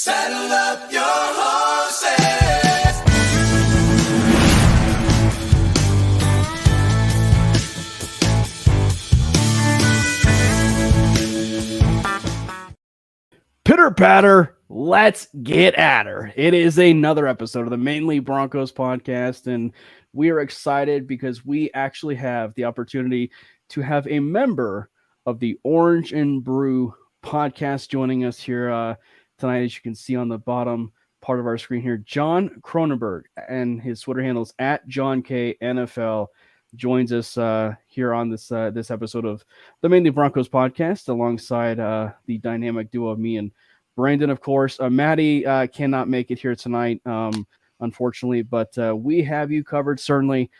Saddle up your horses. Pitter patter, let's get at her. It is another episode of the Manely Broncos Podcast, and we are excited because we actually have the opportunity to have a member of the Orange and Brew podcast joining us here tonight. As you can see on the bottom part of our screen here, John Cronenberg, and his Twitter handle is @JohnKNFL, joins us here on this episode of the Manely Broncos Podcast alongside the dynamic duo of me and Brandon, of course. Maddie cannot make it here tonight, unfortunately, but we have you covered, certainly.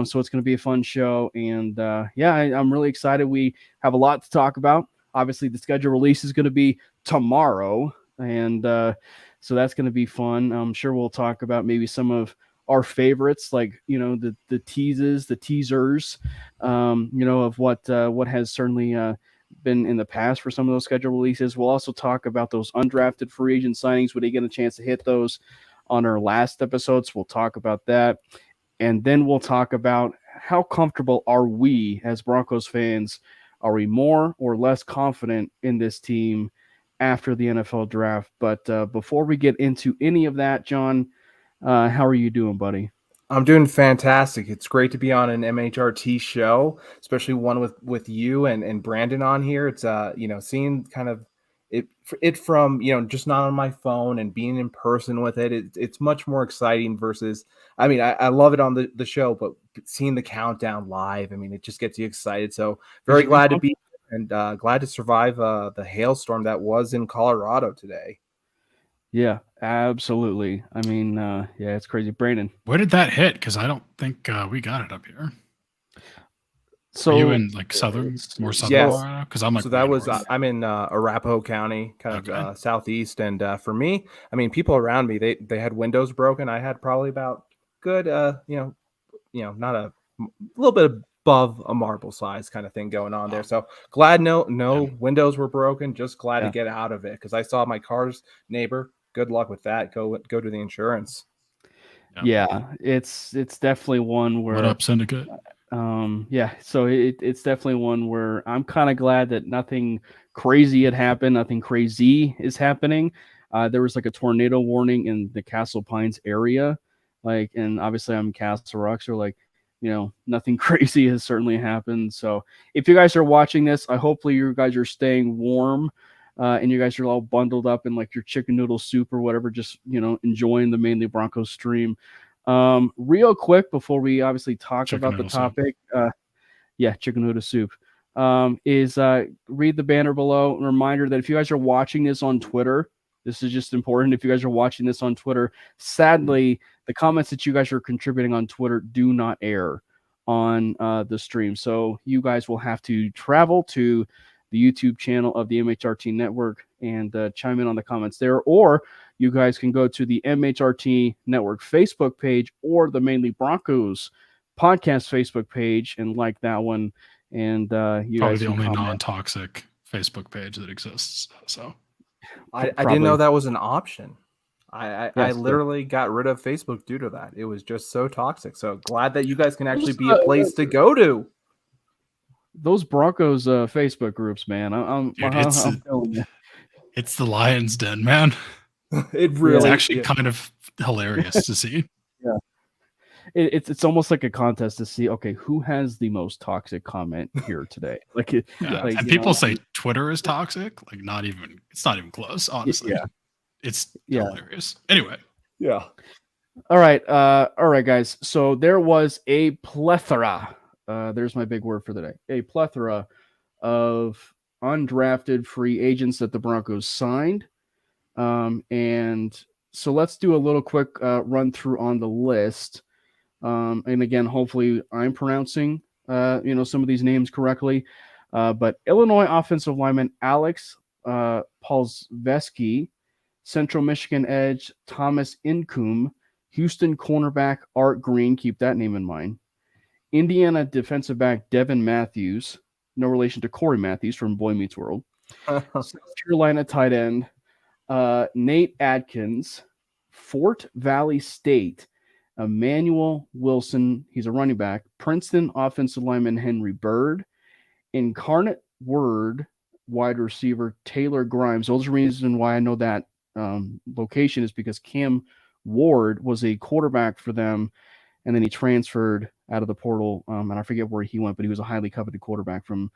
So it's going to be a fun show. And I'm really excited. We have a lot to talk about. Obviously, the schedule release is going to be tomorrow. And so that's going to be fun. I'm sure we'll talk about maybe some of our favorites, like, the teasers, of what has certainly been in the past for some of those schedule releases. We'll also talk about those undrafted free agent signings. We didn't get a chance to hit those on our last episodes. We'll talk about that. And then we'll talk about how comfortable are we as Broncos fans? Are we more or less confident in this team after the NFL draft? But before we get into any of that, John, how are you doing, buddy? I'm doing fantastic. It's great to be on an MHRT show, especially one with you and Brandon on here. It's seeing kind of it from just not on my phone and being in person with it. It's much more exciting versus. I mean, I love it on the show, but seeing the countdown live, I mean, it just gets you excited. So very glad to be and glad to survive the hailstorm that was in Colorado today. Yeah, absolutely. I mean, it's crazy. Brandon, where did that hit? Because I don't think we got it up here. So are you in like southern, more southern? Yes. Because I'm like, so that was I'm in Arapahoe County, kind of southeast, and for me, I mean, people around me they had windows broken. I had probably about good, not a little bit above a marble size kind of thing going on there. So glad no windows were broken. Just glad to get out of it because I saw my car's neighbor. Good luck with that. Go to the insurance. Yeah, it's definitely one where. What up, Syndicate? So it's definitely one where I'm kind of glad that nothing crazy had happened. Nothing crazy is happening. There was like a tornado warning in the Castle Pines area, and obviously I'm Castle Rock, so nothing crazy has certainly happened. So if you guys are watching this, hopefully you guys are staying warm. And you guys are all bundled up in like your chicken noodle soup or whatever, just, enjoying the Manely Broncos stream. Real quick before we obviously talk about the topic, chicken noodle soup, is read the banner below. A reminder that if you guys are watching this on Twitter, this is just important. If you guys are watching this on Twitter, sadly, the comments that you guys are contributing on Twitter do not air on the stream. So you guys will have to travel to the YouTube channel of the MHRT Network and chime in on the comments there, or you guys can go to the MHRT Network Facebook page or the Manely Broncos Podcast Facebook page and like that one. And you probably guys the only comment. non-toxic Facebook page that exists. So I didn't know that was an option. I literally got rid of Facebook due to that. It was just so toxic. So glad that you guys can actually be a place to go to. Those Broncos Facebook groups, man. I'm telling you. It's the lion's den, man. It really is actually kind of hilarious to see. Yeah. It's almost like a contest to see, okay, who has the most toxic comment here today? And people say Twitter is toxic. It's not even close, honestly. Yeah. It's hilarious. Anyway. Yeah. All right, guys. So there was a plethora. There's my big word for the day. A plethora of undrafted free agents that the Broncos signed. And so let's do a little quick run through on the list. And again, hopefully I'm pronouncing, some of these names correctly. But Illinois offensive lineman Alex Polsveski, Central Michigan edge Thomas Incoom, Houston cornerback Art Green, keep that name in mind. Indiana defensive back Devin Matthews, no relation to Corey Matthews from Boy Meets World. South Carolina tight end Nate Adkins, Fort Valley State, Emmanuel Wilson, he's a running back, Princeton offensive lineman Henry Bird, Incarnate Word wide receiver Taylor Grimes. Those are the reason why I know that location is because Cam Ward was a quarterback for them, and then he transferred out of the portal, and I forget where he went, but he was a highly coveted quarterback from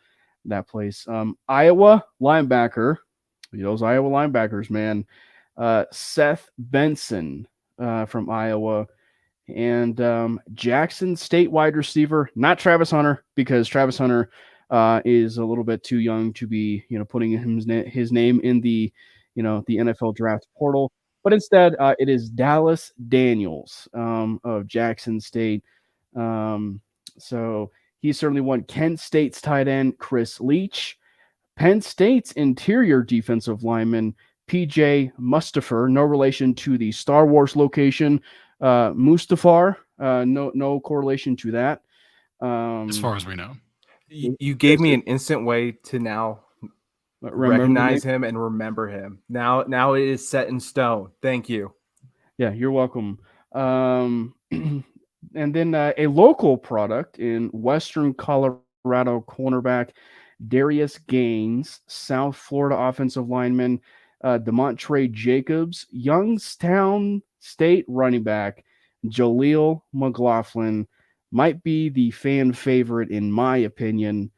that place. Iowa linebacker, those Iowa linebackers, man. Seth Benson from Iowa, and Jackson State wide receiver, not Travis Hunter, because Travis Hunter is a little bit too young to be, putting his name in the, the NFL draft portal. But instead, it is Dallas Daniels of Jackson State. So he certainly won. Kent State's tight end, Chris Leach. Penn State's interior defensive lineman, PJ Mustafar, no relation to the Star Wars location. Mustafar, no correlation to that. As far as we know. You gave me an instant way to now recognize him and remember him. Now it is set in stone. Thank you. Yeah, you're welcome. And then a local product in Western Colorado, cornerback Darius Gaines, South Florida offensive lineman DeMontre Jacobs, Youngstown State running back Jaleel McLaughlin, might be the fan favorite in my opinion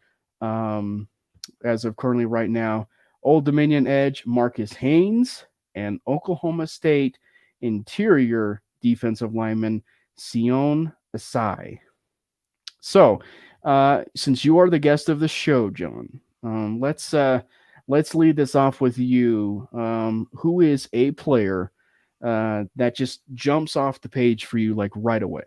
as of currently right now. Old Dominion edge Marcus Haynes, and Oklahoma State interior defensive lineman Sion Asai. So, since you are the guest of the show, John, let's lead this off with you. Who is a player that just jumps off the page for you like right away?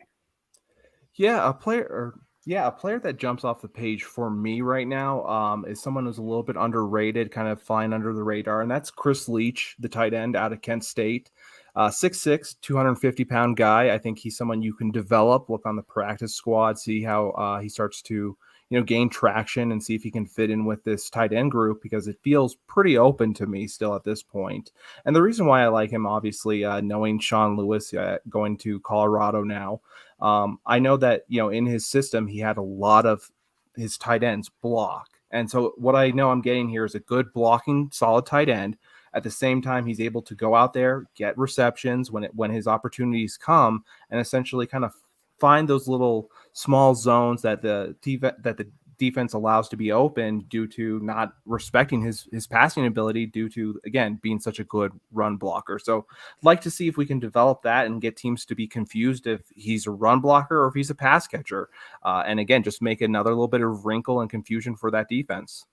A player that jumps off the page for me right now is someone who's a little bit underrated, kind of flying under the radar, and that's Chris Leach, the tight end out of Kent State. 6'6", 250-pound guy. I think he's someone you can develop, look on the practice squad, see how he starts to gain traction and see if he can fit in with this tight end group, because it feels pretty open to me still at this point. And the reason why I like him, obviously, knowing Sean Lewis going to Colorado now, I know that, in his system, he had a lot of his tight ends block. And so what I know I'm getting here is a good blocking, solid tight end. At the same time, he's able to go out there, get receptions when his opportunities come, and essentially kind of find those little small zones that the defense allows to be open due to not respecting his passing ability due to, again, being such a good run blocker. So I'd like to see if we can develop that and get teams to be confused if he's a run blocker or if he's a pass catcher. And again, just make another little bit of wrinkle and confusion for that defense.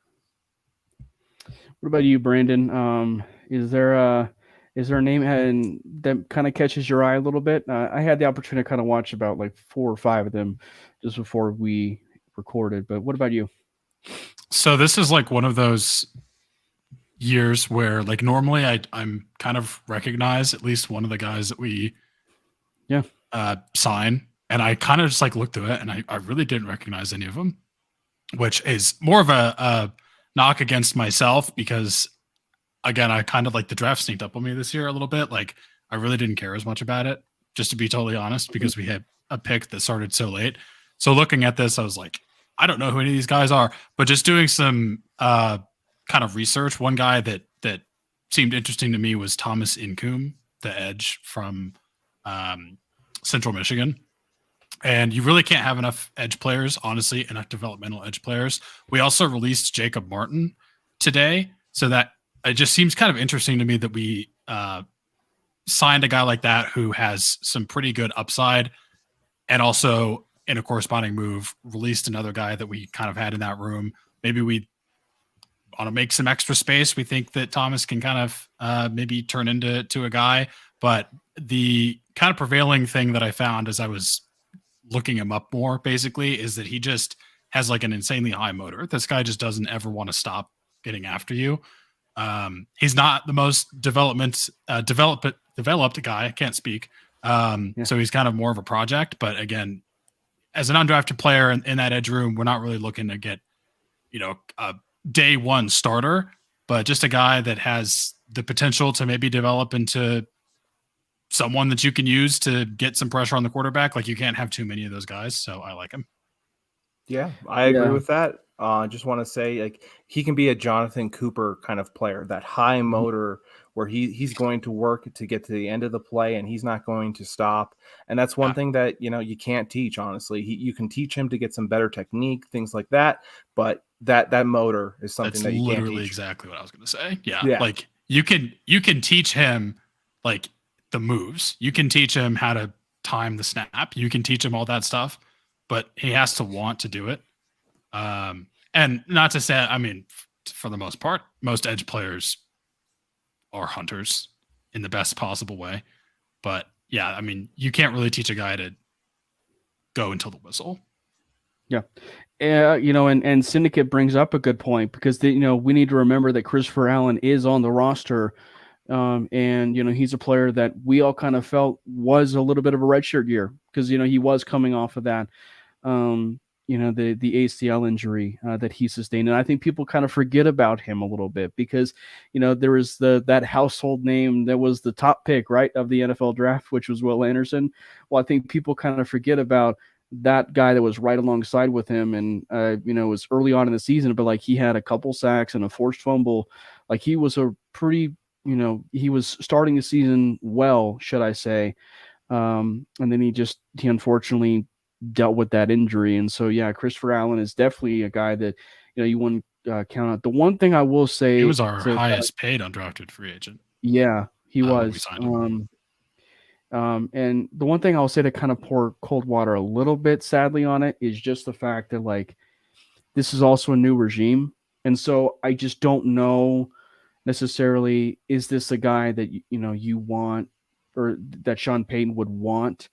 What about you, Brandon? Is there a name that kind of catches your eye a little bit? I had the opportunity to kind of watch about like 4 or 5 of them just before we recorded, but what about you? So this is like one of those years where like normally I'm kind of recognize at least one of the guys that we sign, and I kind of just like looked through it and I really didn't recognize any of them, which is more of a knock against myself because, again, I kind of like the draft sneaked up on me this year a little bit. Like I really didn't care as much about it, just to be totally honest, because we had a pick that started so late. So looking at this, I was like, I don't know who any of these guys are, but just doing some kind of research. One guy that seemed interesting to me was Thomas Incoom, the edge from Central Michigan. And you really can't have enough edge players, honestly, enough developmental edge players. We also released Jacob Martin today, so that it just seems kind of interesting to me that we signed a guy like that who has some pretty good upside, and also in a corresponding move released another guy that we kind of had in that room. Maybe we want to make some extra space. We think that Thomas can kind of maybe turn into a guy, but the kind of prevailing thing that I found as I was looking him up more basically is that he just has like an insanely high motor. This guy just doesn't ever want to stop getting after you. He's not the most developed guy. I can't speak. So he's kind of more of a project, but again, as an undrafted player in that edge room, we're not really looking to get, a day one starter, but just a guy that has the potential to maybe develop into someone that you can use to get some pressure on the quarterback. Like, you can't have too many of those guys. So I like him. Yeah, I agree with that. I just want to say, like, he can be a Jonathan Cooper kind of player, that high motor where he's going to work to get to the end of the play and he's not going to stop. And that's one thing that, you can't teach, honestly. You can teach him to get some better technique, things like that. But that motor is something that you can't teach. Literally exactly what I was going to say. Yeah. Yeah. Like, you can teach him like the moves. You can teach him how to time the snap. You can teach him all that stuff, but he has to want to do it. And not to say, I mean, for the most part, most edge players are hunters in the best possible way. But yeah, I mean, you can't really teach a guy to go until the whistle. Yeah. And Syndicate brings up a good point because, we need to remember that Christopher Allen is on the roster. And he's a player that we all kind of felt was a little bit of a redshirt year because, he was coming off of that, the ACL injury that he sustained. And I think people kind of forget about him a little bit because, there was that household name that was the top pick, right, of the NFL draft, which was Will Anderson. Well, I think people kind of forget about that guy that was right alongside with him. And, it was early on in the season, but like he had a couple sacks and a forced fumble. Like he was a pretty, he was starting the season well, should I say. And then he unfortunately dealt with that injury. And so, yeah, Christopher Allen is definitely a guy that, you wouldn't count out. The one thing I will say, he was our highest paid undrafted free agent. Yeah, he was. We signed him. And the one thing I'll say to kind of pour cold water a little bit, sadly, on it is just the fact that, like, this is also a new regime. And so I just don't know necessarily, is this a guy that, you want or that Sean Payton would want,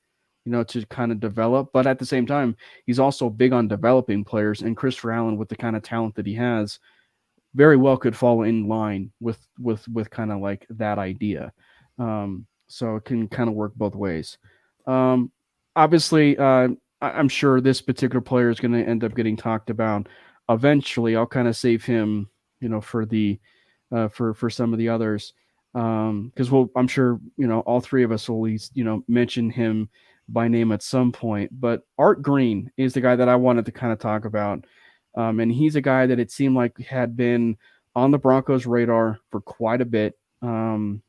to kind of develop. But at the same time, he's also big on developing players. And Christopher Allen, with the kind of talent that he has, very well could fall in line with kind of like that idea. So it can kind of work both ways. Obviously, I'm sure this particular player is going to end up getting talked about eventually. I'll kind of save him, for the for some of the others, because I'm sure all three of us will at least mention him by name at some point. But Art Green is the guy that I wanted to kind of talk about, and he's a guy that it seemed like had been on the Broncos' radar for quite a bit. And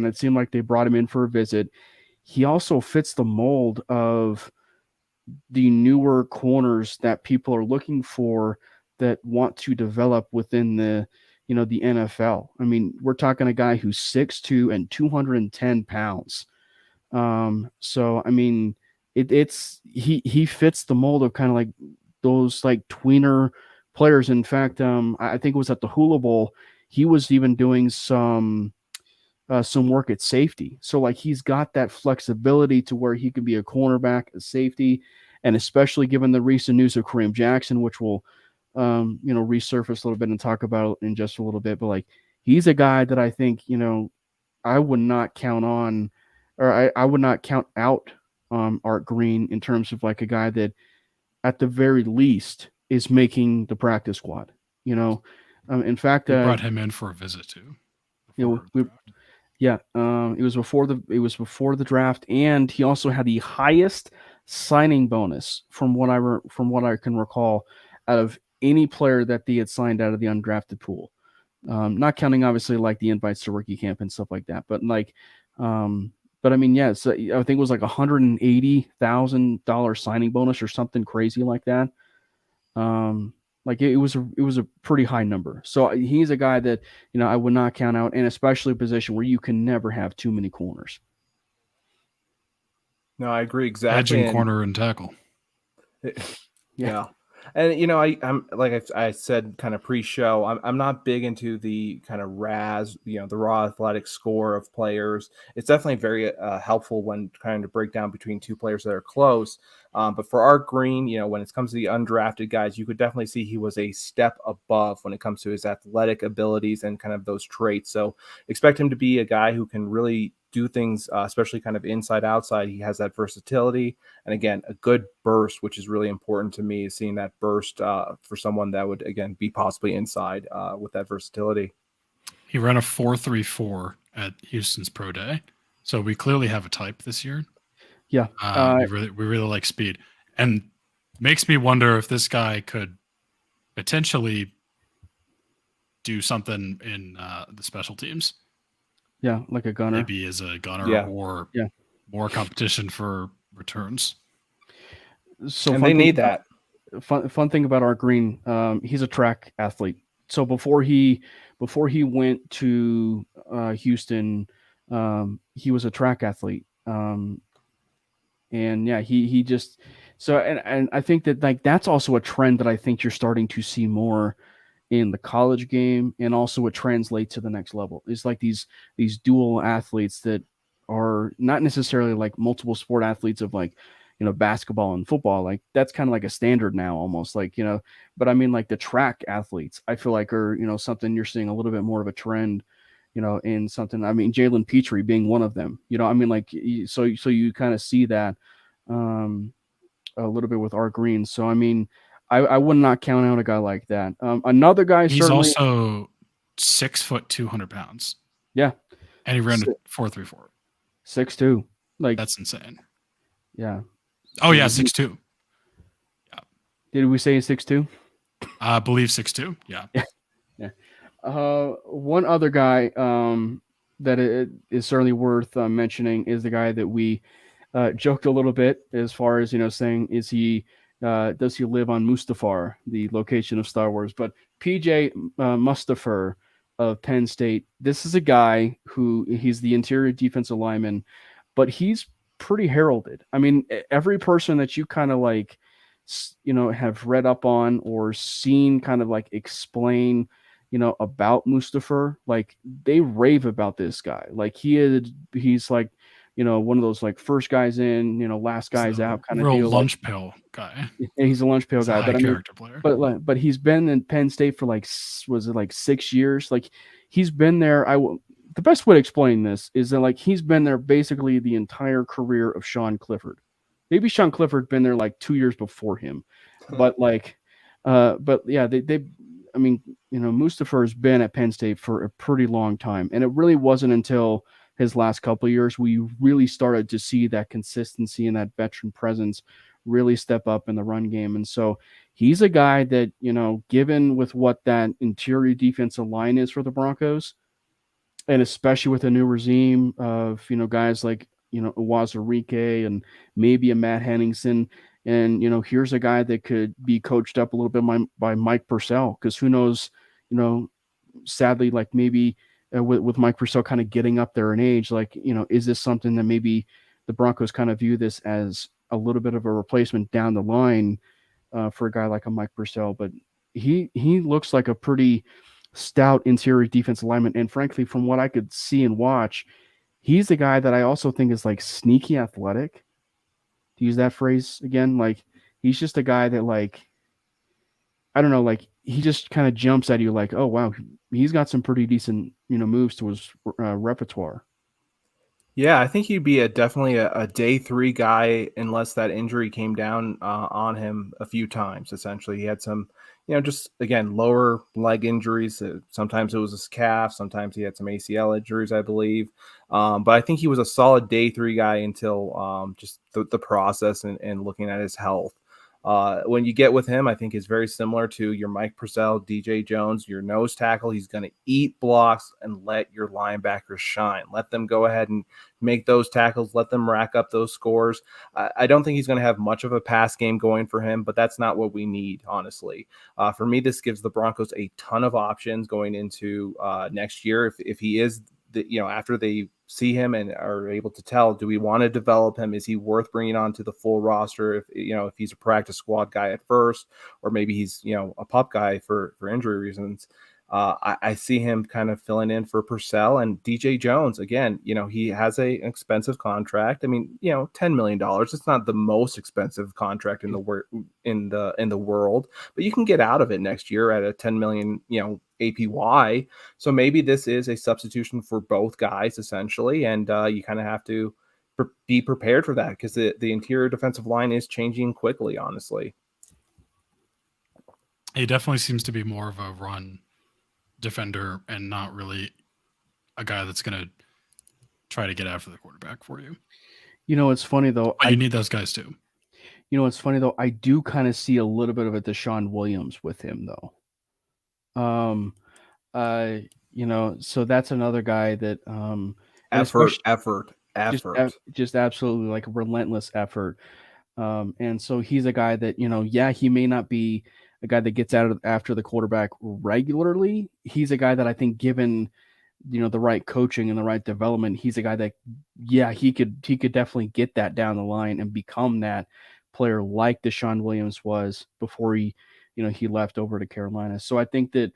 it seemed like they brought him in for a visit. He also fits the mold of the newer corners that people are looking for that want to develop within the NFL. I mean, we're talking a guy who's 6'2" and 210 pounds. So, I mean, he fits the mold of kind of like those like tweener players. In fact, I think it was at the Hula Bowl, he was even doing some work at safety. So like he's got that flexibility to where he can be a cornerback, a safety, and especially given the recent news of Kareem Jackson, which will resurface a little bit and talk about in just a little bit. But like he's a guy that I think I would not count on, or I would not count out Art Green in terms of like a guy that at the very least is making the practice squad. In fact, we brought him in for a visit too. It was before the draft, and he also had the highest signing bonus from what I can recall out of any player that they had signed out of the undrafted pool. Not counting obviously like the invites to rookie camp and stuff like that, but like, but I mean, yeah, so I think it was like $180,000 signing bonus or something crazy like that. Like it was a pretty high number. So he's a guy that, I would not count out, and especially a position where you can never have too many corners. No, I agree exactly. Edge and corner and tackle. Yeah. And I'm like I said, kind of pre-show, I'm not big into the kind of RAS, the raw athletic score of players. It's definitely very helpful when trying to break down between two players that are close. But for Art Green, when it comes to the undrafted guys, you could definitely see he was a step above when it comes to his athletic abilities and kind of those traits. So expect him to be a guy who can really do things, especially kind of inside outside. He has that versatility, and again, a good burst, which is really important to me, is seeing that burst for someone that would again be possibly inside with that versatility. He ran a 4.34 at Houston's Pro Day, so we clearly have a type this year. Yeah. We really like speed, and makes me wonder if this guy could potentially do something in the special teams. Yeah, like a gunner. Maybe as a gunner Yeah. or Yeah. more competition for returns. So And they need that. Fun thing about Art Green, he's a track athlete. So before he went to Houston, he was a track athlete. And yeah, he just so and I think that like that's also a trend that I think you're starting to see more in the college game, and also it translates to the next level. It's like these dual athletes that are not necessarily like multiple sport athletes of like, basketball and football. Like that's kind of like a standard now almost, like, but I mean like the track athletes, I feel like are, something you're seeing a little bit more of a trend, in something. I mean, Jalen Petrie being one of them, I mean, like, so you kind of see that a little bit with Art Green. So, I mean, I would not count out a guy like that. Another guy, He's certainly, also 6 foot 200 pounds. Yeah. And he ran a 4.34. 6'2". Like that's insane. Yeah. Oh yeah, 6'2". Yeah. Did we say 6'2"? I believe 6'2". Yeah. Yeah. One other guy that it is certainly worth mentioning is the guy that we joked a little bit as far as, saying, does he live on Mustafar, the location of Star Wars? But PJ Mustafar of Penn State, this is a guy who he's the interior defensive lineman, but he's pretty heralded. I mean, every person that you kind of like, have read up on or seen kind of like explain, about Mustafar, like they rave about this guy. Like he's like, one of those like first guys in, last guys out kind of real deal. Lunch pail guy. Yeah, he's a lunch pail guy, but I mean, player. But he's been in Penn State for like, was it like 6 years? Like he's been there. The best way to explain this is that like he's been there basically the entire career of Sean Clifford. Maybe Sean Clifford been there like 2 years before him, but like, but yeah, I mean, Mustafar has been at Penn State for a pretty long time, and it really wasn't until his last couple of years we really started to see that consistency and that veteran presence really step up in the run game. And so he's a guy that, given with what that interior defensive line is for the Broncos, and especially with a new regime of, guys like, Uwazurike and maybe a Matt Henningsen. And, here's a guy that could be coached up a little bit by Mike Purcell, because who knows, sadly, like maybe with Mike Purcell kind of getting up there in age, like, is this something that maybe the Broncos kind of view this as a little bit of a replacement down the line for a guy like a Mike Purcell? But he looks like a pretty stout interior defensive lineman. And frankly, from what I could see and watch, he's the guy that I also think is like sneaky athletic, to use that phrase again. Like he's just a guy that, like, I don't know, like he just kind of jumps at you like, oh wow, he's got some pretty decent, moves to his repertoire. Yeah, I think he'd be definitely a day 3 guy unless that injury came down on him a few times. Essentially, he had some, just again lower leg injuries. Sometimes it was his calf, sometimes he had some ACL injuries, I believe. But I think he was a solid day 3 guy until just the process and looking at his health. When you get with him, I think it's very similar to your Mike Purcell, DJ Jones, your nose tackle. He's going to eat blocks and let your linebackers shine. Let them go ahead and make those tackles. Let them rack up those scores. I don't think he's going to have much of a pass game going for him, but that's not what we need, honestly. For me, this gives the Broncos a ton of options going into next year. If he is, after they see him and are able to tell, do we want to develop him? Is he worth bringing on to the full roster? If he's a practice squad guy at first, or maybe he's, a pup guy for injury reasons. I see him kind of filling in for Purcell. And DJ Jones, again, he has an expensive contract. I mean, $10 million. It's not the most expensive contract in the world, but you can get out of it next year at a $10 million, APY. So maybe this is a substitution for both guys essentially. And you kind of have to be prepared for that, because the interior defensive line is changing quickly, honestly. He definitely seems to be more of a run defender and not really a guy that's going to try to get after the quarterback for you. It's funny though. But you need those guys too. It's funny though. I do kind of see a little bit of a Deshaun Williams with him though. So that's another guy that effort. Just absolutely like relentless effort. And so he's a guy that, he may not be a guy that gets out after the quarterback regularly. He's a guy that I think given, the right coaching and the right development, he's a guy that, he could definitely get that down the line and become that player like Deshaun Williams was before he left over to Carolina. So I think that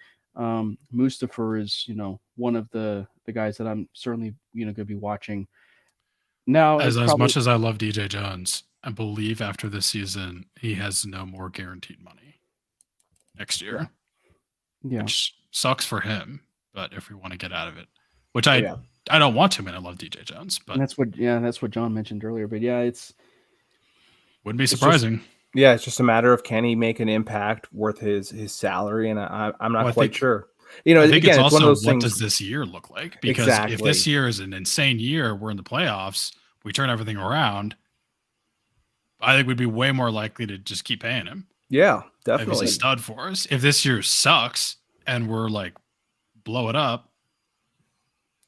Mustafa is, one of the guys that I'm certainly, going to be watching. Now, as much as I love DJ Jones, I believe after this season, he has no more guaranteed money next year. Yeah. Which sucks for him, but if we want to get out of it, which I don't want to, and I love DJ Jones, but and that's what John mentioned earlier. But wouldn't be surprising. It's just a matter of can he make an impact worth his salary, and I'm not quite sure. I think again, it's also one of those what things. Does this year look like? Because if this year is an insane year, we're in the playoffs, we turn everything around, I think we'd be way more likely to just keep paying him. Yeah, definitely. If he's a stud for us. If this year sucks and we're like blow it up,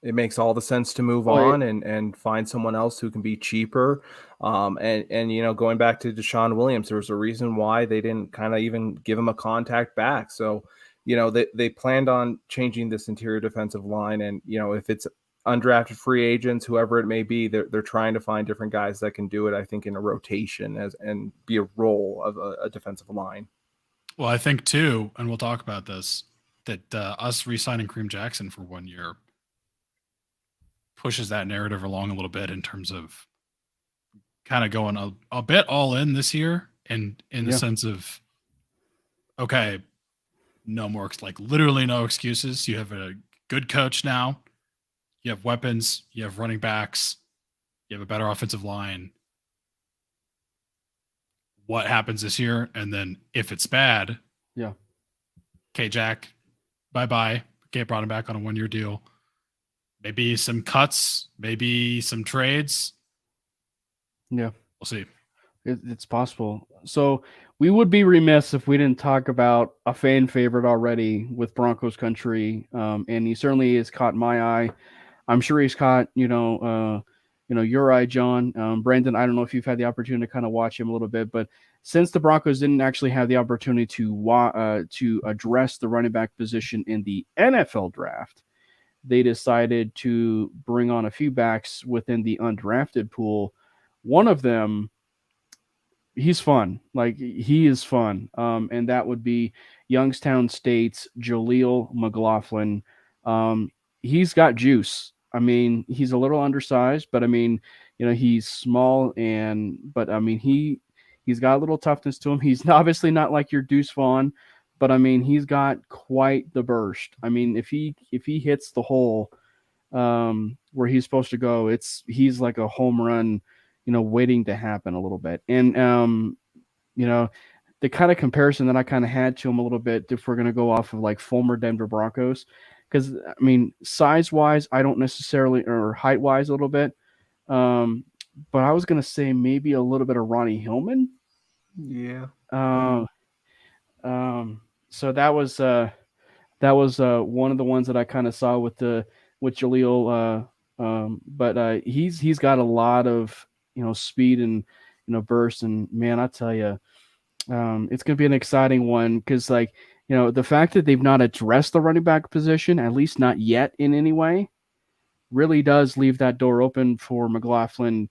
it makes all the sense to move on and find someone else who can be cheaper. And going back to Deshaun Williams, there was a reason why they didn't kind of even give him a contact back. So, they planned on changing this interior defensive line. And, if it's undrafted free agents, whoever it may be, they're trying to find different guys that can do it, I think, in a rotation and be a role of a defensive line. Well, I think too, and we'll talk about this, that us re-signing Kareem Jackson for 1 year pushes that narrative along a little bit in terms of kind of going a bit all in this year, and in the sense of, okay, no more, like literally no excuses. You have a good coach now. You have weapons. You have running backs. You have a better offensive line. What happens this year? And then if it's bad, okay, Jack, bye-bye. Okay, brought him back on a 1 year deal. Maybe some cuts, maybe some trades. Yeah. We'll see. It's possible. So we would be remiss if we didn't talk about a fan favorite already with Broncos country. And he certainly has caught my eye. I'm sure he's caught, your eye, John. Brandon, I don't know if you've had the opportunity to kind of watch him a little bit, but since the Broncos didn't actually have the opportunity to address the running back position in the NFL draft, they decided to bring on a few backs within the undrafted pool. One of them, he's fun. Like, he is fun. And that would be Youngstown State's Jaleel McLaughlin. He's got juice. I mean, he's a little undersized, but I mean, he's small but I mean, he's got a little toughness to him. He's obviously not like your Deuce Vaughn, but I mean, he's got quite the burst. I mean, if he hits the hole where he's supposed to go, he's like a home run, waiting to happen a little bit. And the kind of comparison that I kind of had to him a little bit, if we're going to go off of like former Denver Broncos, because I mean, size-wise, I don't necessarily, or height-wise a little bit, but I was going to say maybe a little bit of Ronnie Hillman. Yeah. So that was one of the ones that I kind of saw with Jaleel. But he's got a lot of speed and burst, and man, I tell you, it's going to be an exciting one because the fact that they've not addressed the running back position, at least not yet in any way, really does leave that door open for McLaughlin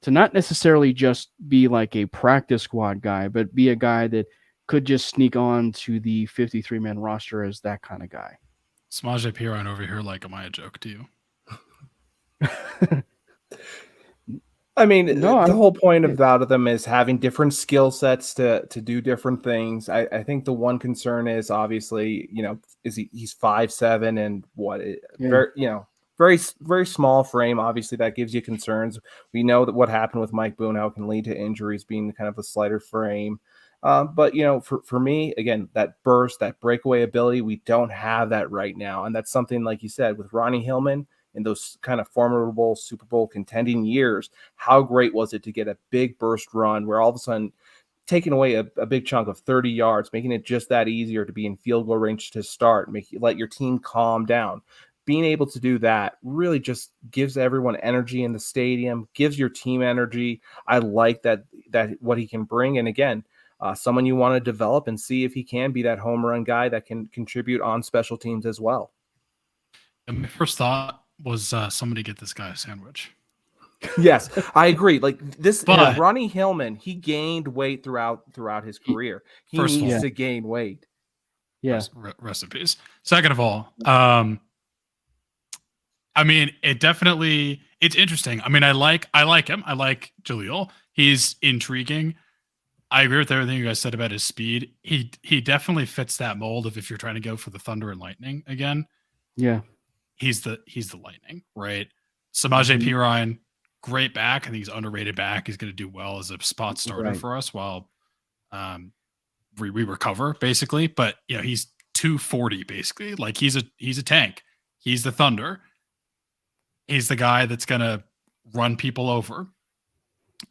to not necessarily just be like a practice squad guy, but be a guy that could just sneak on to the 53-man roster as that kind of guy. Samaje Perine over here, like, am I a joke to you? I mean, the whole point of them is having different skill sets to do different things. I think the one concern is obviously, he's 5'7" and very, very small frame. Obviously, that gives you concerns. We know that what happened with Mike Boone, how it can lead to injuries being kind of a slighter frame. But for me, again, that burst, that breakaway ability, we don't have that right now. And that's something, like you said, with Ronnie Hillman, in those kind of formidable Super Bowl contending years, how great was it to get a big burst run where all of a sudden taking away a big chunk of 30 yards, making it just that easier to be in field goal range to start, let your team calm down. Being able to do that really just gives everyone energy in the stadium, gives your team energy. I like that what he can bring. And again, someone you want to develop and see if he can be that home run guy that can contribute on special teams as well. And my first thought was somebody get this guy a sandwich. Yes, I agree. Like this, But- Ronnie Hillman, he gained weight throughout his career. He First of needs all- to gain weight. Yeah. Recipes. Second of all, I mean, it's interesting. I mean, I like him. I like Jaleel. He's intriguing. I agree with everything you guys said about his speed. He definitely fits that mold of if you're trying to go for the Thunder and Lightning again. Yeah. He's the Lightning, right? Samaje Mhm. Perine, great back. I think he's underrated back. He's going to do well as a spot starter Right. for us while we recover basically. But you know, he's 240 basically. Like he's a tank. He's the Thunder. He's the guy that's going to run people over.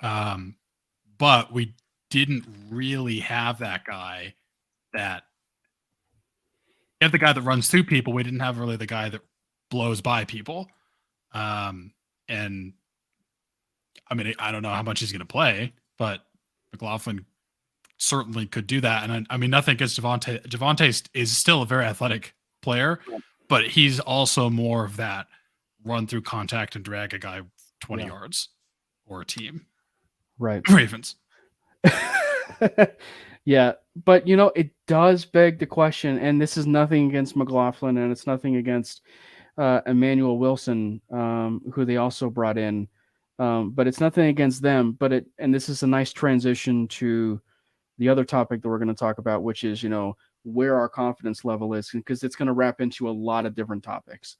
But we didn't really have that guy that we have the guy that runs through people. We didn't have really the guy that blows by people. And I mean, I don't know how much he's going to play, but McLaughlin certainly could do that. And I mean, nothing against Javonte. Javonte is still a very athletic player, but he's also more of that run through contact and drag a guy 20 yards or a team. Right. Ravens. Yeah, but you know, it does beg the question, and this is nothing against McLaughlin, and it's nothing against Emmanuel Wilson, who they also brought in, but it's nothing against them. And this is a nice transition to the other topic that we're going to talk about, which is, you know, where our confidence level is, because it's going to wrap into a lot of different topics.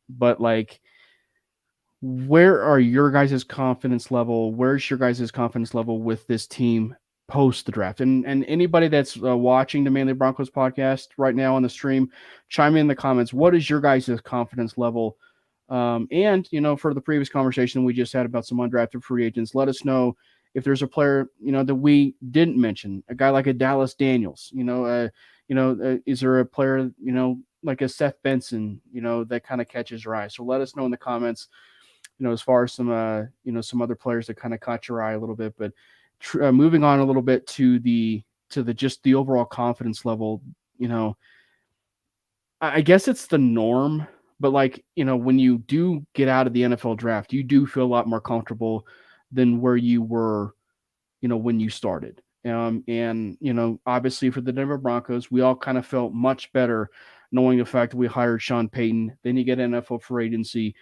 But like, where are your guys' confidence level? Where's your guys' confidence level with this team post the draft? And anybody that's watching the Manely Broncos podcast right now on the stream, chime in the comments. What is your guys' confidence level? And, you know, for the previous conversation we just had about some undrafted free agents, let us know if there's a player, you know, that we didn't mention, a guy like a Dallas Daniels, is there a player, you know, like a Seth Benson, you know, that kind of catches your eye? So let us know in the comments, you know, as far as some, some other players that kind of caught your eye a little bit. But moving on a little bit to the just the overall confidence level, you know, I guess it's the norm, but like, you know, when you do get out of the NFL draft, you do feel a lot more comfortable than where you were, you know, when you started. And, you know, obviously for the Denver Broncos, we all kind of felt much better knowing the fact that we hired Sean Payton. Then you get NFL free agency.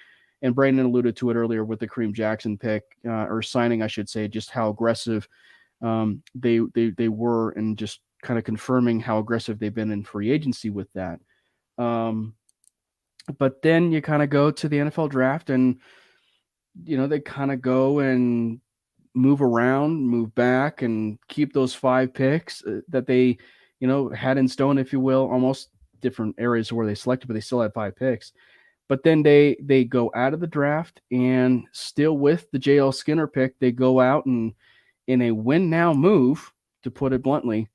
And Brandon alluded to it earlier with the Kareem Jackson pick, or signing, I should say, just how aggressive they were, and just kind of confirming how aggressive they've been in free agency with that. But then you kind of go to the NFL draft, and you know, they kind of go and move around, move back, and keep those 5 picks that they, you know, had in stone, if you will, almost different areas where they selected, but they still had 5 picks. But then they go out of the draft, and still with the JL Skinner pick, they go out and in a win now move, to put it bluntly,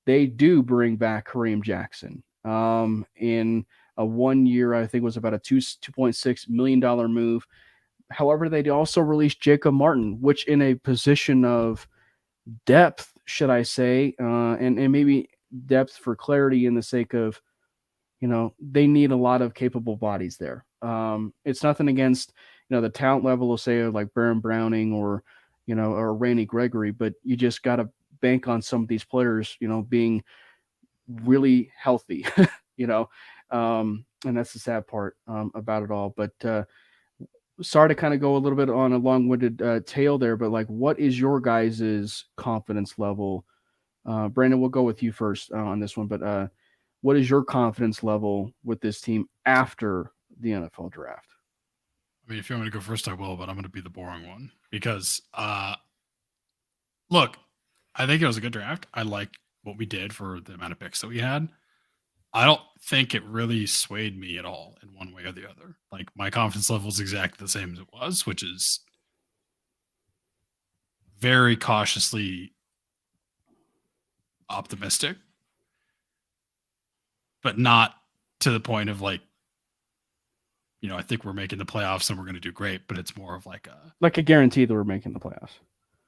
they do bring back Kareem Jackson in a 1 year, I think it was about a $2.6 million move. However, they also released Jacob Martin, which in a position of depth, should I say, and maybe depth for clarity in the sake of, you know, they need a lot of capable bodies there. It's nothing against, you know, the talent level of, say, like Baron Browning or, you know, or Randy Gregory, but you just got to bank on some of these players, you know, being really healthy, you know, and that's the sad part about it all. But sorry to kind of go a little bit on a long-winded tale there, but like, what is your guys' confidence level? Brandon, we'll go with you first on this one, but what is your confidence level with this team after the NFL draft? I mean, if you want me to go first, I will, but I'm going to be the boring one because, look, I think it was a good draft. I like what we did for the amount of picks that we had. I don't think it really swayed me at all in one way or the other. Like my confidence level is exactly the same as it was, which is very cautiously optimistic, but not to the point of like, I think we're making the playoffs and we're going to do great, but it's more of like a guarantee that we're making the playoffs.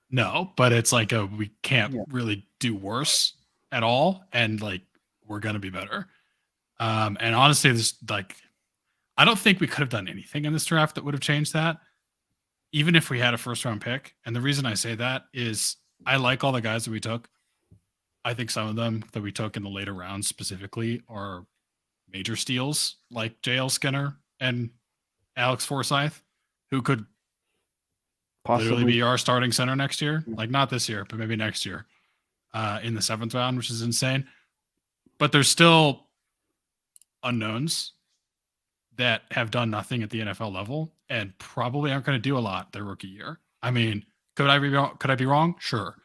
No, but it's like we can't really do worse at all. And like, we're going to be better. And honestly, I don't think we could have done anything in this draft that would have changed that, even if we had a first round pick. And the reason I say that is I like all the guys that we took. I think some of them that we took in the later rounds specifically are major steals, like JL Skinner and Alex Forsyth, who could literally be our starting center next year. Like not this year, but maybe next year in the 7th round, which is insane. But there's still unknowns that have done nothing at the NFL level and probably aren't going to do a lot their rookie year. I mean, could I be wrong? Sure.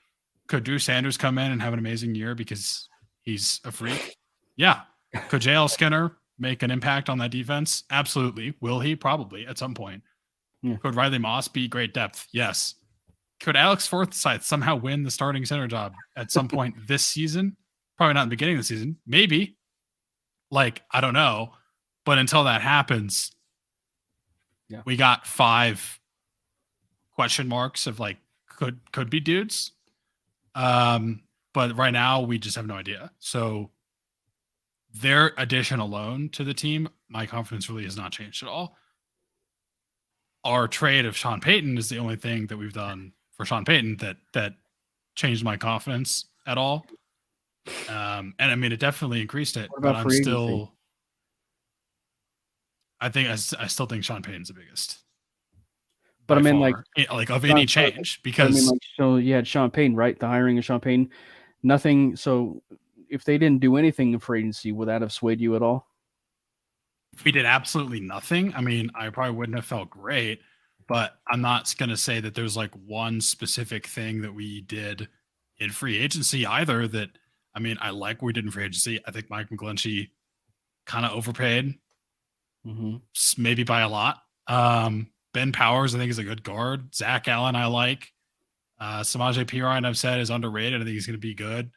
Could Drew Sanders come in and have an amazing year because he's a freak? Yeah. Could JL Skinner make an impact on that defense? Absolutely. Will he? Probably at some point. Yeah. Could Riley Moss be great depth? Yes. Could Alex Forsyth somehow win the starting center job at some point this season? Probably not in the beginning of the season. Maybe. Like, I don't know. But until that happens, we got 5 question marks of like, could be dudes. But right now we just have no idea. So their addition alone to the team, my confidence really has not changed at all. Our trade of Sean Payton is the only thing that we've done for Sean Payton that changed my confidence at all. And I mean, it definitely increased it, but I'm still, I still think Sean Payton's the biggest. But I mean, far, like of any change, because I mean, like, so you had Sean Payton, right? The hiring of Sean Payton, nothing. So if they didn't do anything in free agency, would that have swayed you at all? If we did absolutely nothing, I mean, I probably wouldn't have felt great, but I'm not going to say that there's like one specific thing that we did in free agency either that, I mean, I like what we did in free agency. I think Mike McGlinchey kind of overpaid, maybe by a lot. Ben Powers, I think, is a good guard. Zach Allen, I like. Samaje Perine, I've said, is underrated. I think he's going to be good.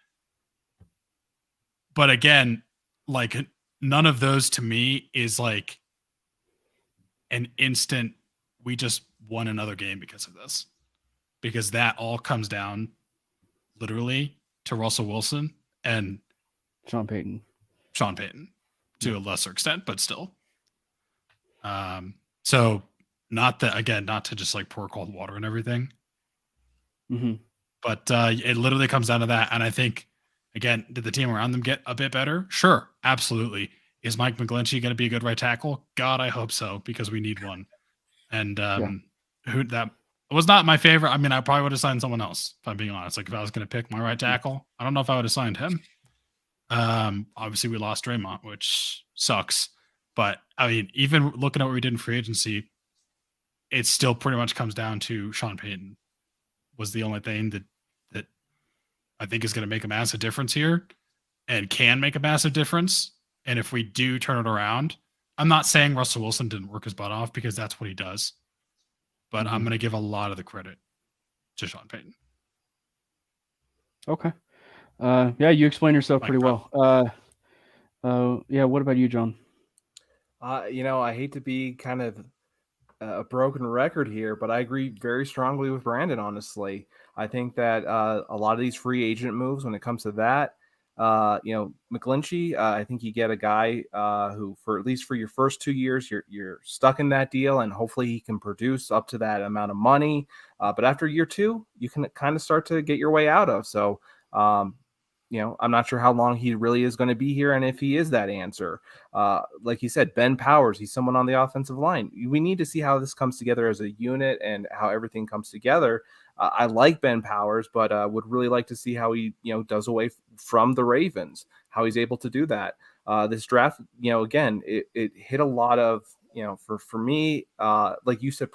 But again, like, none of those to me is like an instant, we just won another game because of this. Because that all comes down literally to Russell Wilson and Sean Payton to a lesser extent, but still. So not to just like pour cold water and everything. But it literally comes down to that. And I think, again, did the team around them get a bit better? Sure, absolutely. Is Mike McGlinchey going to be a good right tackle? God, I hope so, because we need one. And who that was not my favorite. I mean, I probably would have signed someone else, if I'm being honest. Like if I was going to pick my right tackle, I don't know if I would have signed him. Obviously we lost Draymond, which sucks. But I mean, even looking at what we did in free agency, it still pretty much comes down to Sean Payton was the only thing that I think is going to make a massive difference here and can make a massive difference. And if we do turn it around, I'm not saying Russell Wilson didn't work his butt off because that's what he does, but I'm going to give a lot of the credit to Sean Payton. Okay. Yeah, you explained yourself pretty well. Yeah. What about you, John? I hate to be kind of a broken record here, but I agree very strongly with Brandon, honestly. I think that a lot of these free agent moves, when it comes to that, McGlinchey, I think you get a guy who, for at least for your first 2 years, you're stuck in that deal, and hopefully he can produce up to that amount of money. But after year 2, you can kind of start to get your way out of. So, I'm not sure how long he really is going to be here, and if he is that answer. Like you said, Ben Powers, he's someone on the offensive line. We need to see how this comes together as a unit and how everything comes together. I like Ben Powers, but would really like to see how he, does away from the Ravens, how he's able to do that. This draft, again, it hit a lot of, for me, like you said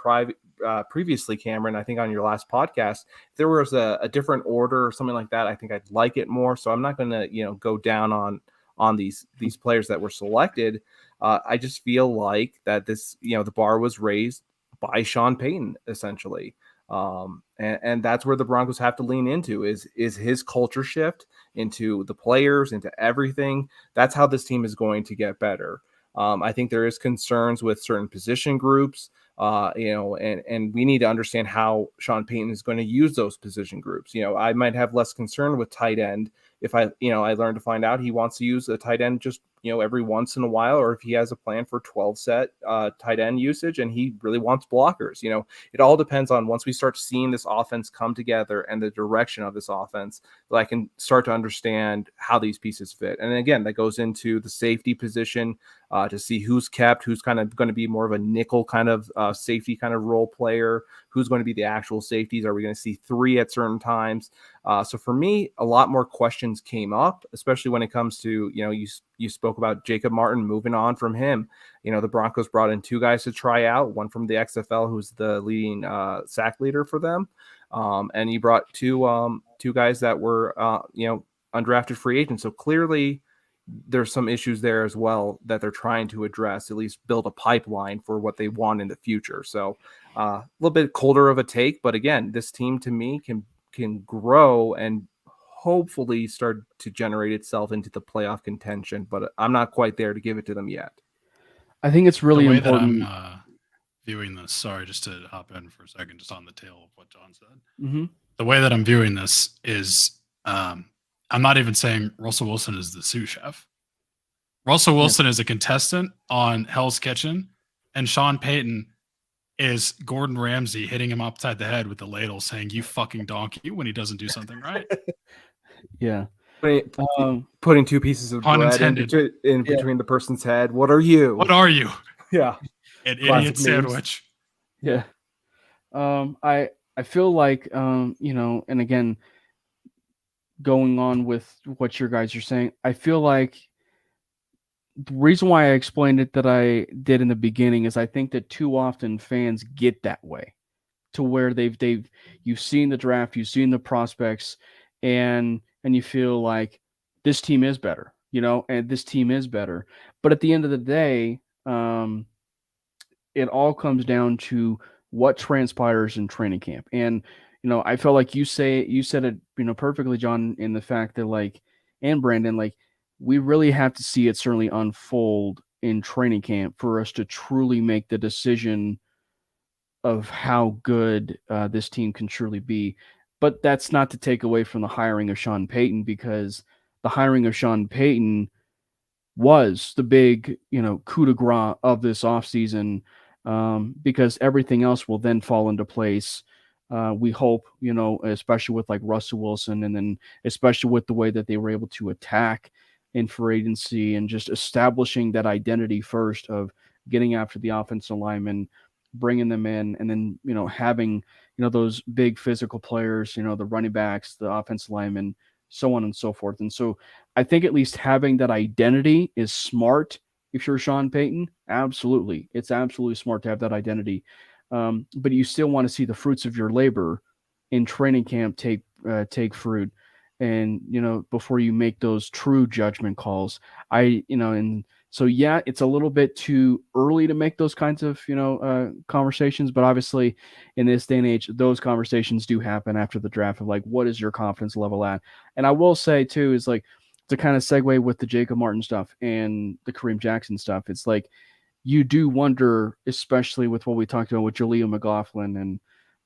previously, Cameron, I think on your last podcast, if there was a different order or something like that, I think I'd like it more. So I'm not going to, go down on these players that were selected. I just feel like that this, the bar was raised by Sean Payton essentially. And that's where the Broncos have to lean into is his culture shift into the players, into everything. That's how this team is going to get better. I think there is concerns with certain position groups, and we need to understand how Sean Payton is going to use those position groups. I might have less concern with tight end if I learn to find out he wants to use a tight end just, every once in a while, or if he has a plan for 12 set tight end usage and he really wants blockers. It all depends on once we start seeing this offense come together and the direction of this offense, that I can start to understand how these pieces fit. And again, that goes into the safety position to see who's kept, who's kind of going to be more of a nickel kind of safety kind of role player, who's going to be the actual safeties. Are we going to see 3 at certain times? So for me, a lot more questions came up, especially when it comes to, you spoke about Jacob Martin moving on from him. The Broncos brought in 2 guys to try out, one from the XFL, who's the leading sack leader for them. And he brought two guys that were, undrafted free agents. So clearly there's some issues there as well that they're trying to address, at least build a pipeline for what they want in the future. So a little bit colder of a take, but again, this team to me can grow and hopefully start to generate itself into the playoff contention, but I'm not quite there to give it to them yet. I think it's really the way important. that I'm viewing this, sorry, just to hop in for a second, just on the tail of what John said. Mm-hmm. The way that I'm viewing this is I'm not even saying Russell Wilson is the sous chef. Russell Wilson is a contestant on Hell's Kitchen, and Sean Payton is Gordon Ramsay hitting him upside the head with the ladle saying, "You fucking donkey," when he doesn't do something right. Yeah. Putting 2 pieces of bread in between the person's head. What are you? What are you? Yeah. An idiot sandwich. Yeah. I feel like, and again, going on with what your guys are saying, I feel like the reason why I explained it that I did in the beginning is I think that too often fans get that way, to where you've seen the draft, you've seen the prospects, and you feel like this team is better, and this team is better. But at the end of the day, it all comes down to what transpires in training camp. And I felt like you said it perfectly, John, in the fact that and Brandon, we really have to see it certainly unfold in training camp for us to truly make the decision of how good this team can truly be. But that's not to take away from the hiring of Sean Payton, because the hiring of Sean Payton was the big, coup de grace of this offseason, because everything else will then fall into place. We hope, especially with Russell Wilson, and then especially with the way that they were able to attack in free agency and just establishing that identity first of getting after the offensive linemen, bringing them in, and then, having, those big physical players, the running backs, the offensive linemen, so on and so forth. And so I think at least having that identity is smart. If you're Sean Payton, absolutely. It's absolutely smart to have that identity. But you still want to see the fruits of your labor in training camp take fruit. And, before you make those true judgment calls, and so, yeah, it's a little bit too early to make those kinds of, conversations. But obviously in this day and age, those conversations do happen after the draft of what is your confidence level at? And I will say too, is to kind of segue with the Jacob Martin stuff and the Kareem Jackson stuff. It's you do wonder, especially with what we talked about with Jaleel McLaughlin and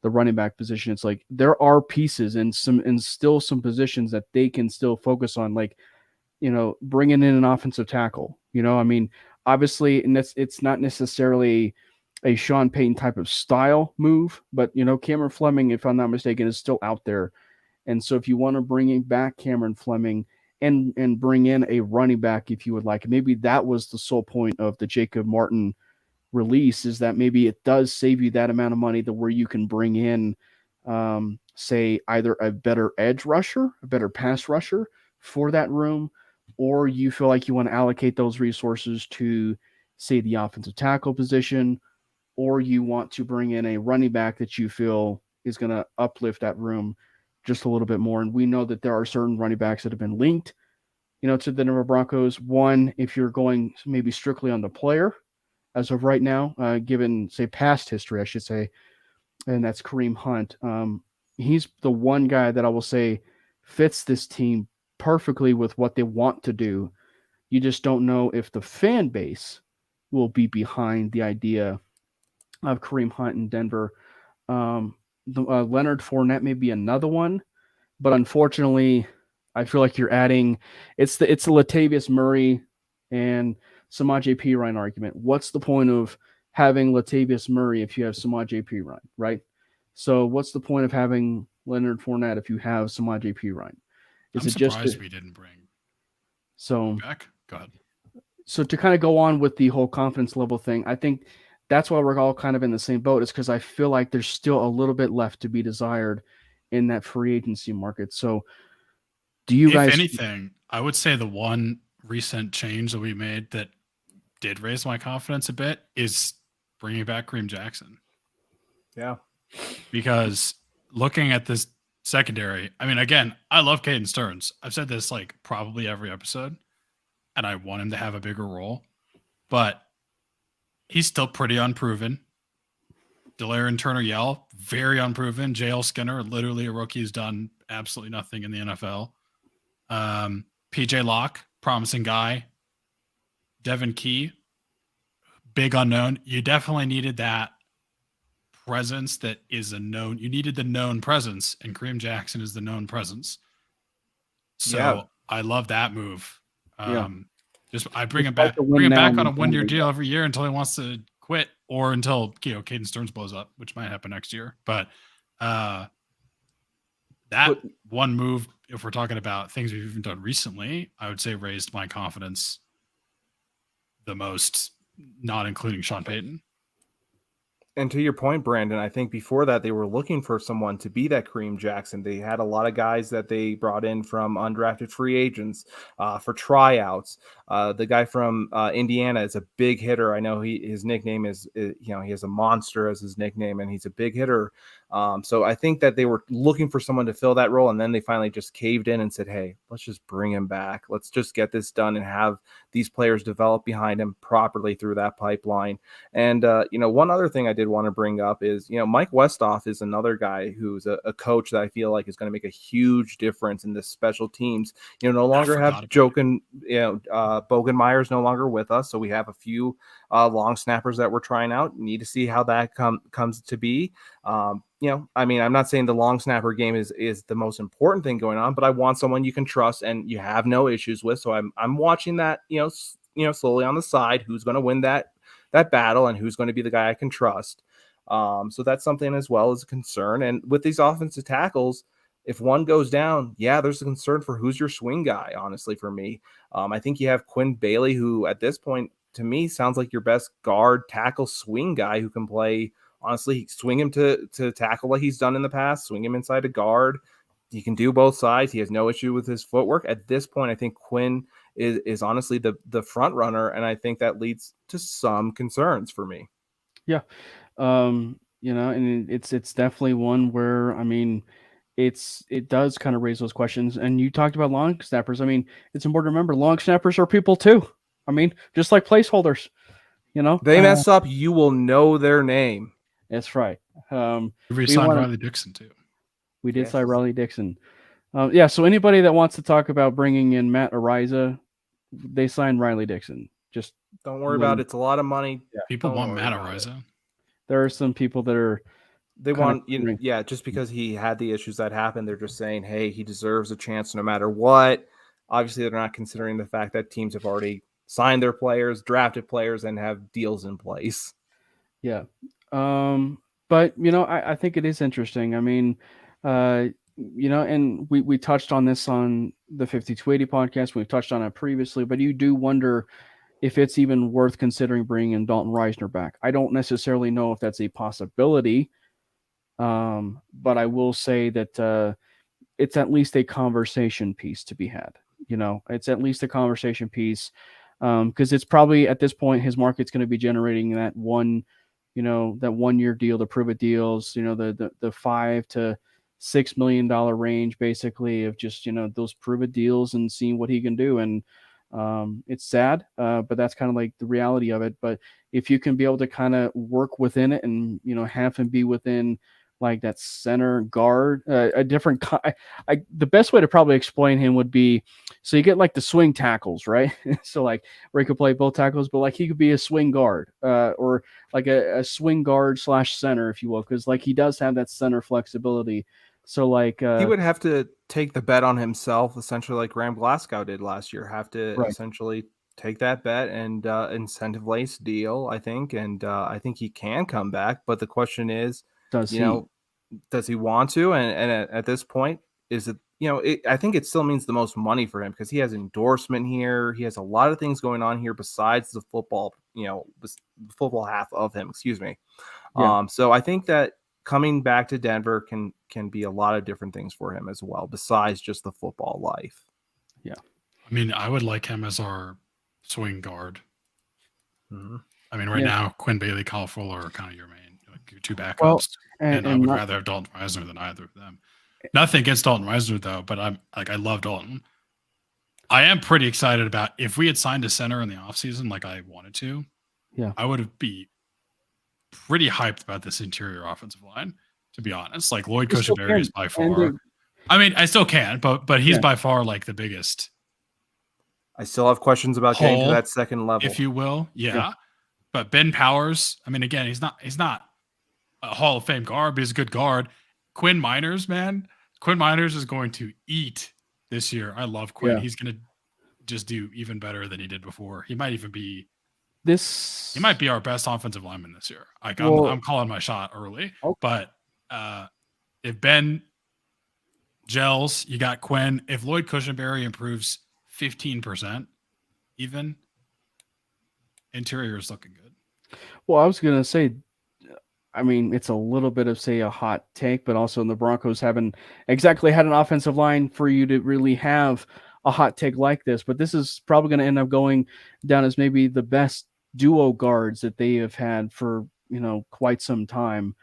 the running back position. It's there are pieces and still some positions that they can still focus on, bringing in an offensive tackle. Obviously, and it's not necessarily a Sean Payton type of style move, but Cameron Fleming, if I'm not mistaken, is still out there. And so if you want to bring back Cameron Fleming and bring in a running back, if you would like, maybe that was the sole point of the Jacob Martin release, is that maybe it does save you that amount of money to where you can bring in, say, either a better edge rusher, a better pass rusher for that room, or you feel like you want to allocate those resources to, say, the offensive tackle position, or you want to bring in a running back that you feel is going to uplift that room just a little bit more. And we know that there are certain running backs that have been linked, to the Denver Broncos. One, if you're going maybe strictly on the player as of right now, given, say, past history, I should say, and that's Kareem Hunt. He's the one guy that I will say fits this team perfectly with what they want to do. You just don't know if the fan base will be behind the idea of Kareem Hunt in Denver. Leonard Fournette may be another one, but unfortunately, I feel like you're adding it's the Latavius Murray and Samaje Perine argument. What's the point of having Latavius Murray if you have Samaje Perine, right? So what's the point of having Leonard Fournette if you have Samaje Perine? I'm surprised we didn't bring back. Go ahead. So to kind of go on with the whole confidence level thing, I think that's why we're all kind of in the same boat, is because I feel like there's still a little bit left to be desired in that free agency market. So do you guys... If anything, I would say the one recent change that we made that did raise my confidence a bit is bringing back Kareem Jackson. Yeah. Because looking at this secondary, I mean, again, I love Caden Stearns. I've said this like probably every episode, and I want him to have a bigger role, but he's still pretty unproven. Delarian Turner-Yell, very unproven. J.L. Skinner, literally a rookie who's done absolutely nothing in the NFL. PJ Locke, promising guy. Devin Key, big unknown. You definitely needed that presence that is a known. You needed the known presence, and Kareem Jackson is the known presence. So yeah. I love that move. Just I bring him back on a 1-year deal every year until he wants to quit, or until Caden Stearns blows up, which might happen next year. But that one move, if we're talking about things we've even done recently, I would say raised my confidence the most, not including Sean Payton. And to your point, Brandon, I think before that they were looking for someone to be that Kareem Jackson. They had a lot of guys that they brought in from undrafted free agents for tryouts. The guy from Indiana is a big hitter. I know his nickname is, he has a monster as his nickname, and he's a big hitter. So I think that they were looking for someone to fill that role, and then they finally just caved in and said, hey, let's just bring him back. Let's just get this done and have these players develop behind him properly through that pipeline. And, one other thing I did want to bring up is, Mike Westhoff is another guy who's a coach that I feel like is going to make a huge difference in this special teams. No longer have Bogan Meyer's no longer with us. So we have a few long snappers that we're trying out. Need to see how that comes to be. I'm not saying the long snapper game is the most important thing going on, but I want someone you can trust and you have no issues with. So I'm watching that, slowly on the side, who's going to win that battle and who's going to be the guy I can trust. So that's something as well as a concern. And with these offensive tackles, if one goes down, there's a concern for who's your swing guy, honestly, for me. I think you have Quinn Bailey, who at this point, to me, sounds like your best guard tackle swing guy who can play. Honestly, swing him to tackle like he's done in the past, swing him inside a guard. He can do both sides. He has no issue with his footwork. At this point, I think Quinn is honestly the front runner, and I think that leads to some concerns for me. Yeah. And it's definitely one where, it does kind of raise those questions. And you talked about long snappers. It's important to remember long snappers are people too. Just like placeholders, they mess up, you will know their name. That's right. We signed Riley Dixon too. We did sign Riley Dixon. So anybody that wants to talk about bringing in Matt Ariza, they signed Riley Dixon. Just don't worry about it. It's a lot of money. Yeah. People want Matt Ariza. There are some people that just because he had the issues that happened, they're just saying, hey, he deserves a chance no matter what. Obviously, they're not considering the fact that teams have already signed their players, drafted players, and have deals in place. Yeah. But I think it is interesting. And we touched on this on the 5280 podcast. We've touched on it previously, but you do wonder if it's even worth considering bringing in Dalton Reisner back. I don't necessarily know if that's a possibility, but I will say that it's at least a conversation piece to be had. It's at least a conversation piece because it's probably at this point his market's going to be generating that 1 year deal, the prove it deals, the 5 to $6 million range, basically, of just, those prove-it deals and seeing what he can do. And it's sad, but that's kind of like the reality of it. But if you can be able to kind of work within it and, have him be within like that center guard, a different, the best way to probably explain him would be, so you get like the swing tackles, right? So like where he could play both tackles, but like he could be a swing guard, or like a swing guard / center, if you will, because like he does have that center flexibility. So like he would have to take the bet on himself, essentially like Graham Glasgow did last year. Have to Right. essentially take that bet and incentive lace deal, I think. And I think he can come back. But the question is, does you he? know, does he want to? And at this point, is it, I think it still means the most money for him because he has endorsement here. He has a lot of things going on here besides the football, the football half of him, excuse me. Yeah. So I think that coming back to Denver can be a lot of different things for him as well, besides just the football life. Yeah. I mean, I would like him as our swing guard. Mm-hmm. I mean, right now, Quinn Bailey, Kyle Fuller are kind of your main, your two backups. Well, and I would rather have Dalton Reisner than either of them. Nothing against Dalton Reisner, though, but I love Dalton. I am pretty excited about if we had signed a center in the offseason like I wanted to. Yeah. I would be pretty hyped about this interior offensive line, to be honest. Like Lloyd Cushenberry is by far. I mean, I still can, but he's by far like the biggest. I still have questions about getting to that second level, if you will. Yeah. But Ben Powers, I mean, again, he's not a Hall of Fame guard, but he's a good guard. Quinn Miners, man. Quinn Miners is going to eat this year. I love Quinn. He's going to just do even better than he did before. He might even be he might be our best offensive lineman this year. Like I'm calling my shot early. But if Ben gels, you got Quinn. If Lloyd Cushenberry improves 15%, even interior is looking good. Well, I was going to say, I mean, it's a little bit of, say, a hot take, but also the Broncos haven't exactly had an offensive line for you to really have a hot take like this. But this is probably going to end up going down as maybe the best duo guards that they have had for, quite some time.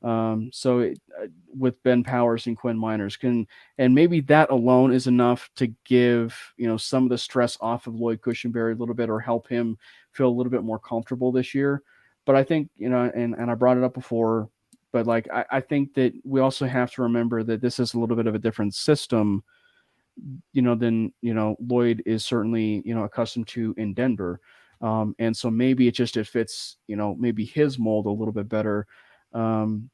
With Ben Powers and Quinn Miners and maybe that alone is enough to give, some of the stress off of Lloyd Cushenberry a little bit or help him feel a little bit more comfortable this year. But I think, and I brought it up before, but like, I think that we also have to remember that this is a little bit of a different system, than, Lloyd is certainly, accustomed to in Denver. And so maybe it fits, maybe his mold a little bit better. And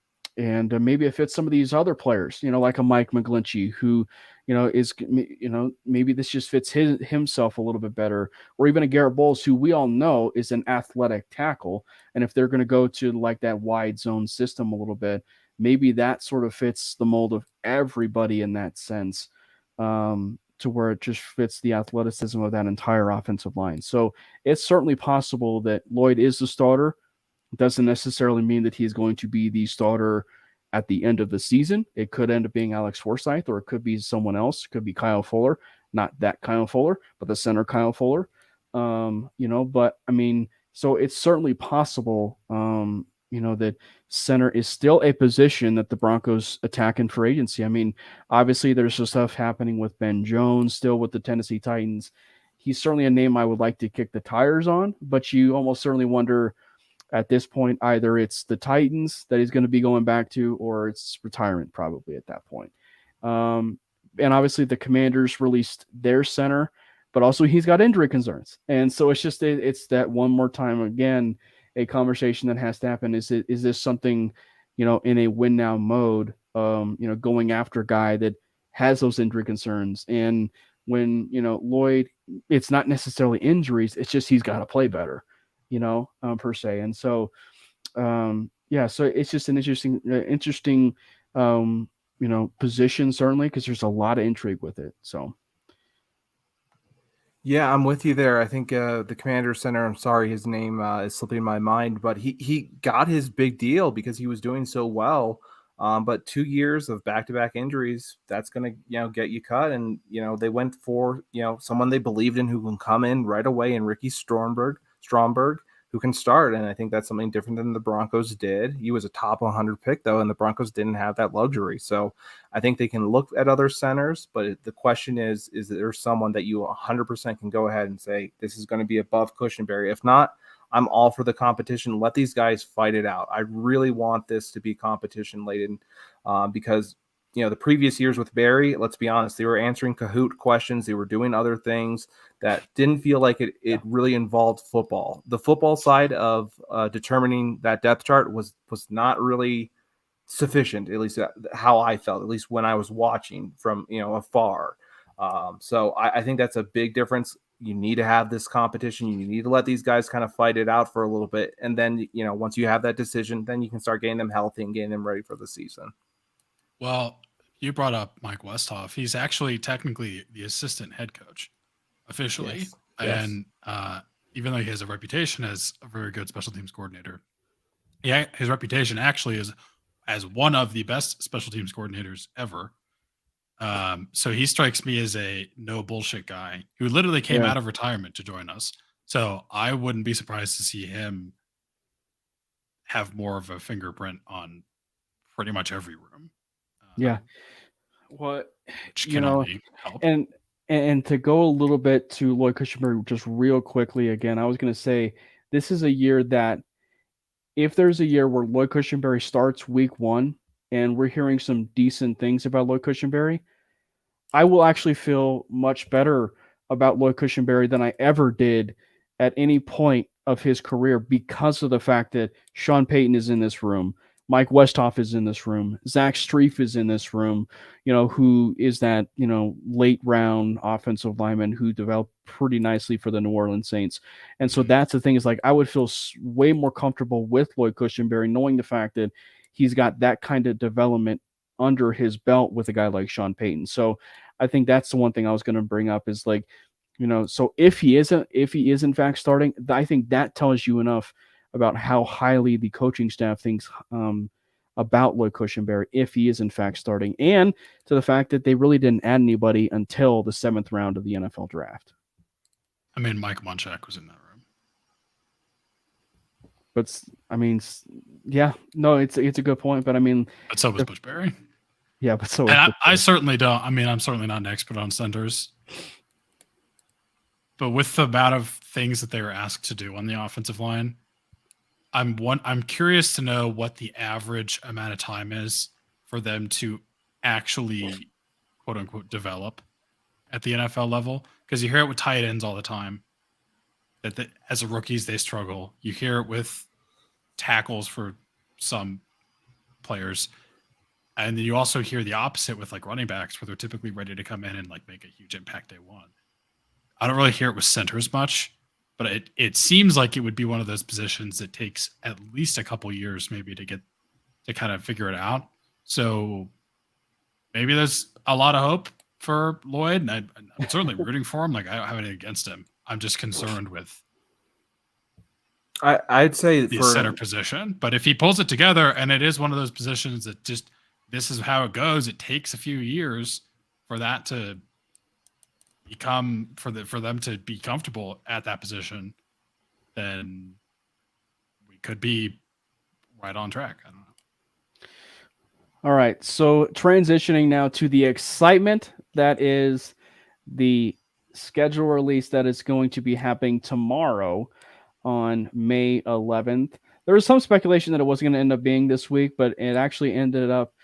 maybe it fits some of these other players, like a Mike McGlinchey, who, is, maybe this just fits himself a little bit better, or even a Garrett Bowles, who we all know is an athletic tackle. And if they're going to go to like that wide zone system a little bit, maybe that sort of fits the mold of everybody in that sense, to where it just fits the athleticism of that entire offensive line. So it's certainly possible that Lloyd is the starter. Doesn't necessarily mean that he's going to be the starter at the end of the season. It could end up being Alex Forsythe, or it could be someone else. It could be Kyle Fuller, not that Kyle Fuller, but the center Kyle Fuller. But I mean, so it's certainly possible, that center is still a position that the Broncos attack in free agency. I mean, obviously there's some stuff happening with Ben Jones still with the Tennessee Titans. He's certainly a name I would like to kick the tires on, but you almost certainly wonder at this point, either it's the Titans that he's going to be going back to, or it's retirement probably at that point. And obviously the Commanders released their center, but also he's got injury concerns. And so it's just, it's that one more time, again, a conversation that has to happen. Is this something, in a win now mode, going after a guy that has those injury concerns? And when, Lloyd, it's not necessarily injuries. It's just, he's got to play better, per se. And so, so it's just an interesting, position, certainly, because there's a lot of intrigue with it. So. Yeah, I'm with you there. I think the Commander Center, I'm sorry, his name is slipping my mind, but he got his big deal because he was doing so well. But 2 years of back-to-back injuries, that's going to, get you cut. And, they went for, someone they believed in who can come in right away, and Ricky Stromberg. who can start. And I think that's something different than the Broncos did. He was a top 100 pick, though, and the Broncos didn't have that luxury. So I think they can look at other centers, but the question is there someone that you 100% can go ahead and say, this is going to be above Cushenberry? If not, I'm all for the competition. Let these guys fight it out. I really want this to be competition laden because, the previous years with Barry, let's be honest, they were answering Kahoot questions. They were doing other things that didn't feel like it really involved football. The football side of determining that depth chart was not really sufficient, at least how I felt, at least when I was watching from, afar. So I think that's a big difference. You need to have this competition. You need to let these guys kind of fight it out for a little bit. And then, once you have that decision, then you can start getting them healthy and getting them ready for the season. Well, you brought up Mike Westhoff. He's actually technically the assistant head coach officially. Yes. And even though he has a reputation as a very good special teams coordinator, his reputation actually is as one of the best special teams coordinators ever. So he strikes me as a no bullshit guy who literally came out of retirement to join us. So I wouldn't be surprised to see him have more of a fingerprint on pretty much every room. Well, which can only help. And to go a little bit to Lloyd Cushenberry just real quickly again, I was going to say this is a year that if there's a year where Lloyd Cushenberry starts week 1 and we're hearing some decent things about Lloyd Cushenberry, I will actually feel much better about Lloyd Cushenberry than I ever did at any point of his career because of the fact that Sean Payton is in this room. Mike Westhoff is in this room. Zach Strief is in this room, who is that, late round offensive lineman who developed pretty nicely for the New Orleans Saints. And so that's the thing is like, I would feel way more comfortable with Lloyd Cushenberry, knowing the fact that he's got that kind of development under his belt with a guy like Sean Payton. So I think that's the one thing I was going to bring up is like, so if he is in fact starting, I think that tells you enough about how highly the coaching staff thinks about Lloyd Cushenberry if he is in fact starting, and to the fact that they really didn't add anybody until the 7th round of the NFL draft. I mean, Mike Munchak was in that room. But it's a good point. But I mean, but so was Butch Barry. Yeah, but so. And I certainly don't. I mean, I'm certainly not an expert on centers, but with the amount of things that they were asked to do on the offensive line, I'm curious to know what the average amount of time is for them to actually, quote unquote, develop at the NFL level. Because you hear it with tight ends all the time, that as a rookies they struggle. You hear it with tackles for some players, and then you also hear the opposite with like running backs, where they're typically ready to come in and like make a huge impact day one. I don't really hear it with centers much. But it seems like it would be one of those positions that takes at least a couple years maybe to kind of figure it out. So maybe there's a lot of hope for Lloyd. And I'm certainly rooting for him. Like I don't have anything against him. I'm just concerned with I'd say the center position. But if he pulls it together, and it is one of those positions that just this is how it goes, it takes a few years for that to become for them to be comfortable at that position, then we could be right on track. I don't know. All right. So transitioning now to the excitement that is the schedule release that is going to be happening tomorrow on May 11th. There was some speculation that it wasn't going to end up being this week, but it actually ended up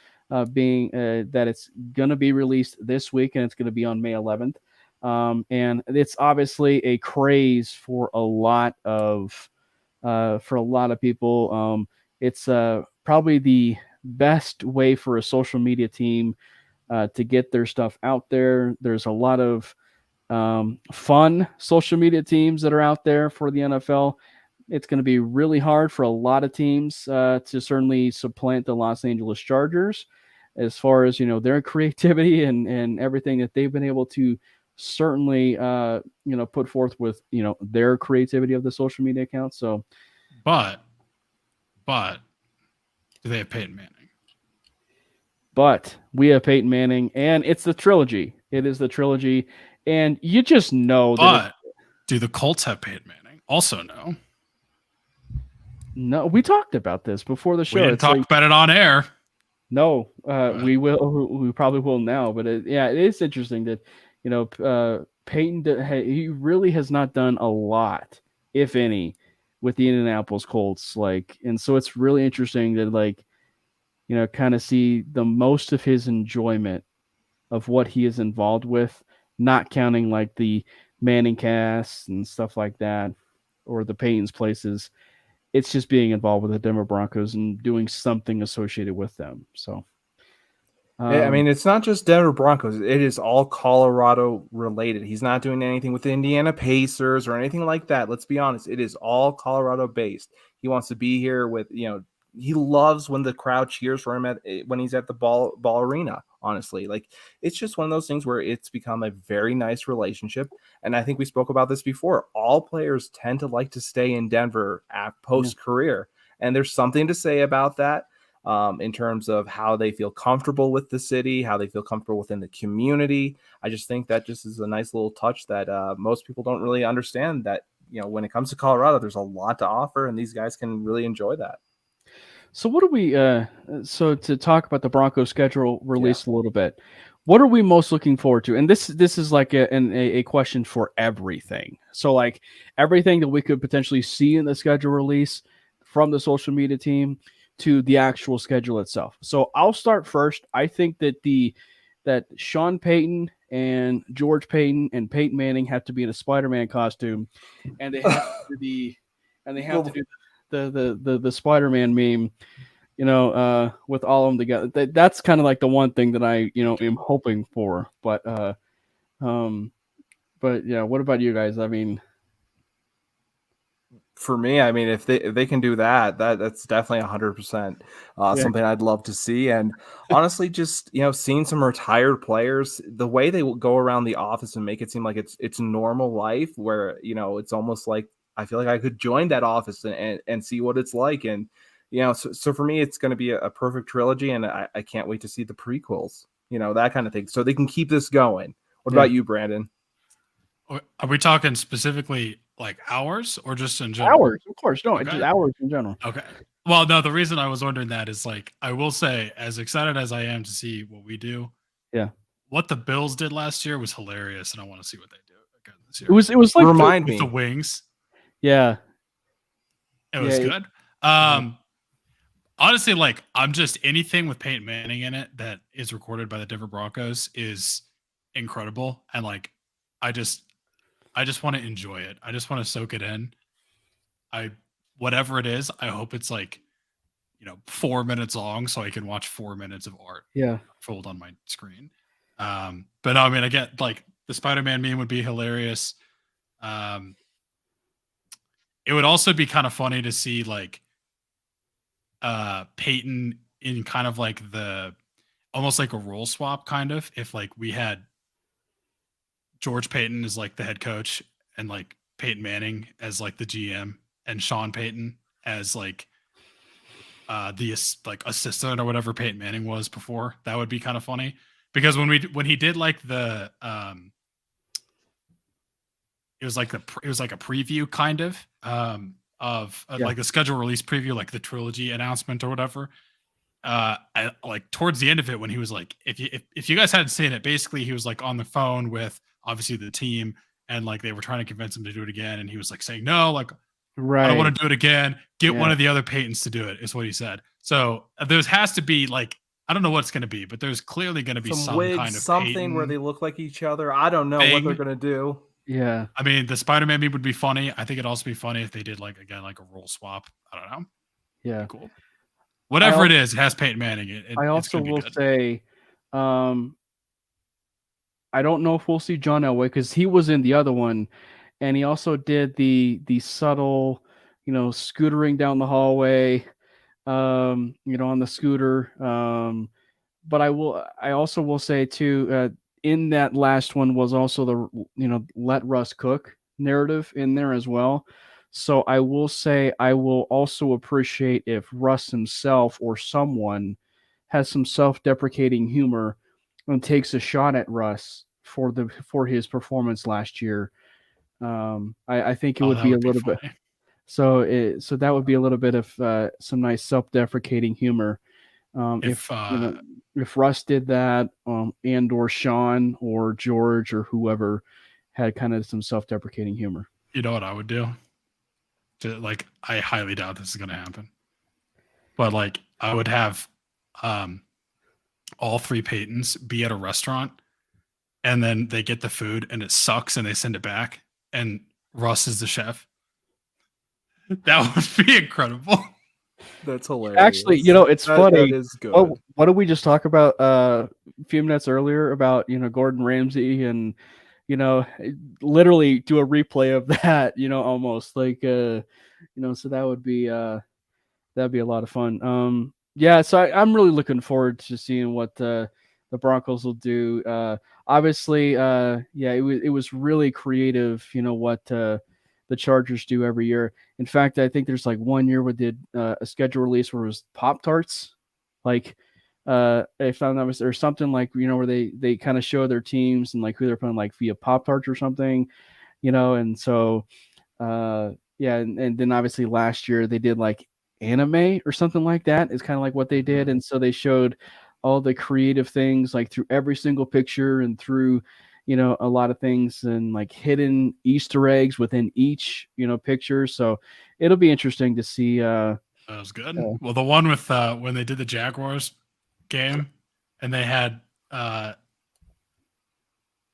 being that it's going to be released this week, and it's going to be on May 11th. And it's obviously a craze for a lot of people. It's probably the best way for a social media team to get their stuff out there. There's a lot of fun social media teams that are out there for the NFL. It's going to be really hard for a lot of teams to certainly supplant the Los Angeles Chargers as far as, their creativity and everything that they've been able to certainly put forth with their creativity of the social media accounts. So but do they have Peyton Manning? But we have Peyton Manning, and it's the trilogy. It is the trilogy, and you just know that. But do the Colts have Peyton Manning? Also no. No, we talked about this before the show. We didn't It's talk like, about it on air. no, we will. We probably will now. But it is interesting that Peyton. He really has not done a lot, if any, with the Indianapolis Colts. Like, and so it's really interesting that kind of see the most of his enjoyment of what he is involved with, not counting like the Manning casts and stuff like that, or the Peyton's places. It's just being involved with the Denver Broncos and doing something associated with them. So, I mean, it's not just Denver Broncos. It is all Colorado related. He's not doing anything with the Indiana Pacers or anything like that. Let's be honest. It is all Colorado based. He wants to be here with, he loves when the crowd cheers for him when he's at the ball arena. Honestly, like, it's just one of those things where it's become a very nice relationship. And I think we spoke about this before. All players tend to like to stay in Denver at post career. And there's something to say about that. In terms of how they feel comfortable with the city, how they feel comfortable within the community. I just think that just is a nice little touch that most people don't really understand, that, when it comes to Colorado, there's a lot to offer, and these guys can really enjoy that. So what do we, so to talk about the Broncos schedule release a little bit, what are we most looking forward to? And this is like a question for everything. So like everything that we could potentially see in the schedule release, from the social media team to the actual schedule itself. So I'll start first. I think that that Sean Payton and George Payton and Peyton Manning have to be in a Spider-Man costume, and they have to do the Spider-Man meme, with all of them together. That's kind of like the one thing that I am hoping for. But yeah, what about you guys? I mean, for me, I mean, if they can do that's definitely 100% something I'd love to see. And honestly, just seeing some retired players, the way they will go around the office and make it seem like it's normal life, where it's almost like I feel like I could join that office and see what it's like. And so for me, it's going to be a perfect trilogy, and I can't wait to see the prequels, that kind of thing, so they can keep this going. What about you, Brandon? Are we talking specifically like hours or just in general? Hours, of course. No, just hours in general. Okay. Well, no, the reason I was wondering that is, like, I will say, as excited as I am to see what we do, what the Bills did last year was hilarious, and I want to see what they do again this year. It was like Remind me. With the wings. Yeah. It was good. Honestly, like, I'm just anything with Peyton Manning in it that is recorded by the Denver Broncos is incredible. And like, I just want to enjoy it. I just want to soak it in. Whatever it is, I hope it's like, 4 minutes long, so I can watch 4 minutes of art fold on my screen. But I mean, I get, like, the Spider-Man meme would be hilarious. It would also be kind of funny to see, like, Peyton in kind of like almost like a role swap, kind of, if like we had George Payton as like the head coach and like Peyton Manning as like the GM and Sean Payton as like the like assistant or whatever Peyton Manning was before. That would be kind of funny, because when he did like the it was like a preview kind of like the schedule release preview, like the trilogy announcement or whatever. Like towards the end of it, when he was like, if you guys hadn't seen it, basically he was like on the phone with obviously the team, and like they were trying to convince him to do it again, and he was like saying, no, like, I don't want to do it again. Get one of the other Paytons to do it, is what he said. So there has to be, like, I don't know what it's going to be, but there's clearly going to be some wigs, kind of something Payton where they look like each other. I don't know what they're going to do. Yeah. I mean, the Spider-Man meme would be funny. I think it'd also be funny if they did, like, again, like a role swap. I don't know. Yeah. Cool. Whatever it is, it has Peyton Manning. I also will say, I don't know if we'll see John Elway, because he was in the other one, and he also did the subtle, scootering down the hallway, on the scooter. But I also will say too, in that last one was also the let Russ cook narrative in there as well. So I will say I will also appreciate if Russ himself or someone has some self-deprecating humor and takes a shot at Russ for his performance last year. I think it would be a little bit. So that would be a little bit of some nice self-deprecating humor. If if Russ did that, and or Sean or George or whoever had kind of some self-deprecating humor. You know what I would do? Like, I highly doubt this is going to happen, but like, I would have all three Peytons be at a restaurant, and then they get the food and it sucks and they send it back, and Russ is the chef. That would be incredible. That's hilarious. Actually, it's funny. That is good. What did we just talk about a few minutes earlier about, Gordon Ramsay, and, literally do a replay of that, almost like, so that would be, that'd be a lot of fun. Yeah. So I'm really looking forward to seeing what the Broncos will do. Obviously, it was really creative, what the Chargers do every year. In fact, I think there's like one year we did a schedule release where it was Pop-Tarts, like if I'm not mistaken, or something like, where they kind of show their teams and like who they're playing, like via Pop-Tarts or something, and so and then obviously last year they did like anime or something like that. It's kind of like what they did, and so they showed all the creative things like through every single picture and through a lot of things and like hidden Easter eggs within each, picture. So it'll be interesting to see. That was good. Well, the one with when they did the Jaguars game and they had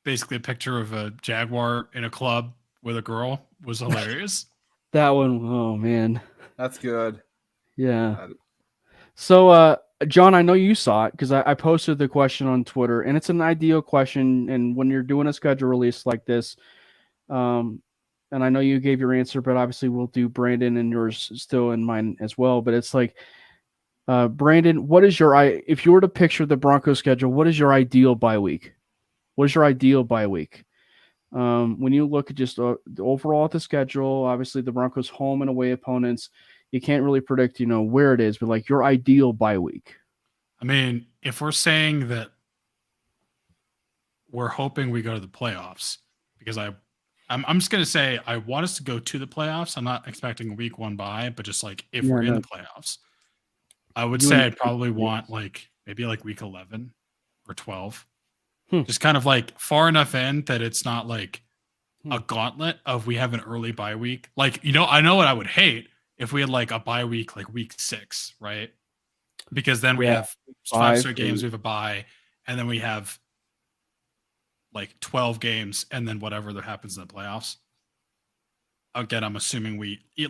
basically a picture of a Jaguar in a club with a girl was hilarious. That one, oh man. That's good. Yeah. So, John, I know you saw it because I posted the question on Twitter, and it's an ideal question. And when you're doing a schedule release like this, and I know you gave your answer, but obviously we'll do Brandon and yours still in mine as well. But it's like, Brandon, what is if you were to picture the Broncos schedule, what is your ideal bye week? What is your ideal bye week? When you look at just overall at the schedule, obviously the Broncos home and away opponents, you can't really predict, where it is, but like your ideal bye week. I mean, if we're saying that we're hoping we go to the playoffs, because I'm just going to say I want us to go to the playoffs. I'm not expecting week 1 bye, but just like if we're in the playoffs, I would say I'd probably want like maybe like week 11 or 12. Just kind of like far enough in that it's not like a gauntlet of we have an early bye week. Like, I know what I would hate if we had like a bye week, like week 6, right? Because then we have 5 straight games, we have a bye, and then we have like 12 games, and then whatever that happens in the playoffs. Again, I'm assuming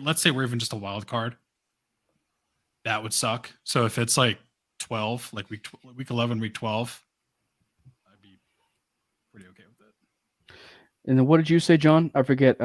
let's say we're even just a wild card. That would suck. So if it's like 12, like week 11, week 12, I'd be pretty okay with it. And then what did you say, John? I forget.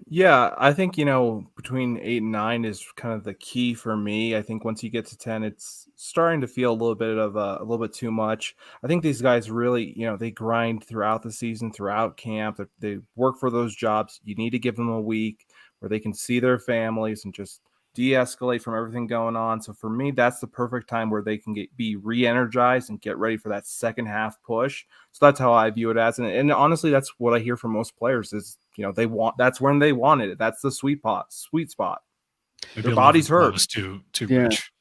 Yeah, I think, between 8 and 9 is kind of the key for me. I think once you get to 10, it's starting to feel a little bit too much. I think these guys really, they grind throughout the season, throughout camp. They work for those jobs. You need to give them a week where they can see their families and just de-escalate from everything going on. So for me, that's the perfect time where they can be re-energized and get ready for that second half push. So that's how I view it as. And honestly, that's what I hear from most players is, that's when they wanted it. That's the sweet spot. Maybe their bodies hurt. Was too Yeah. rich.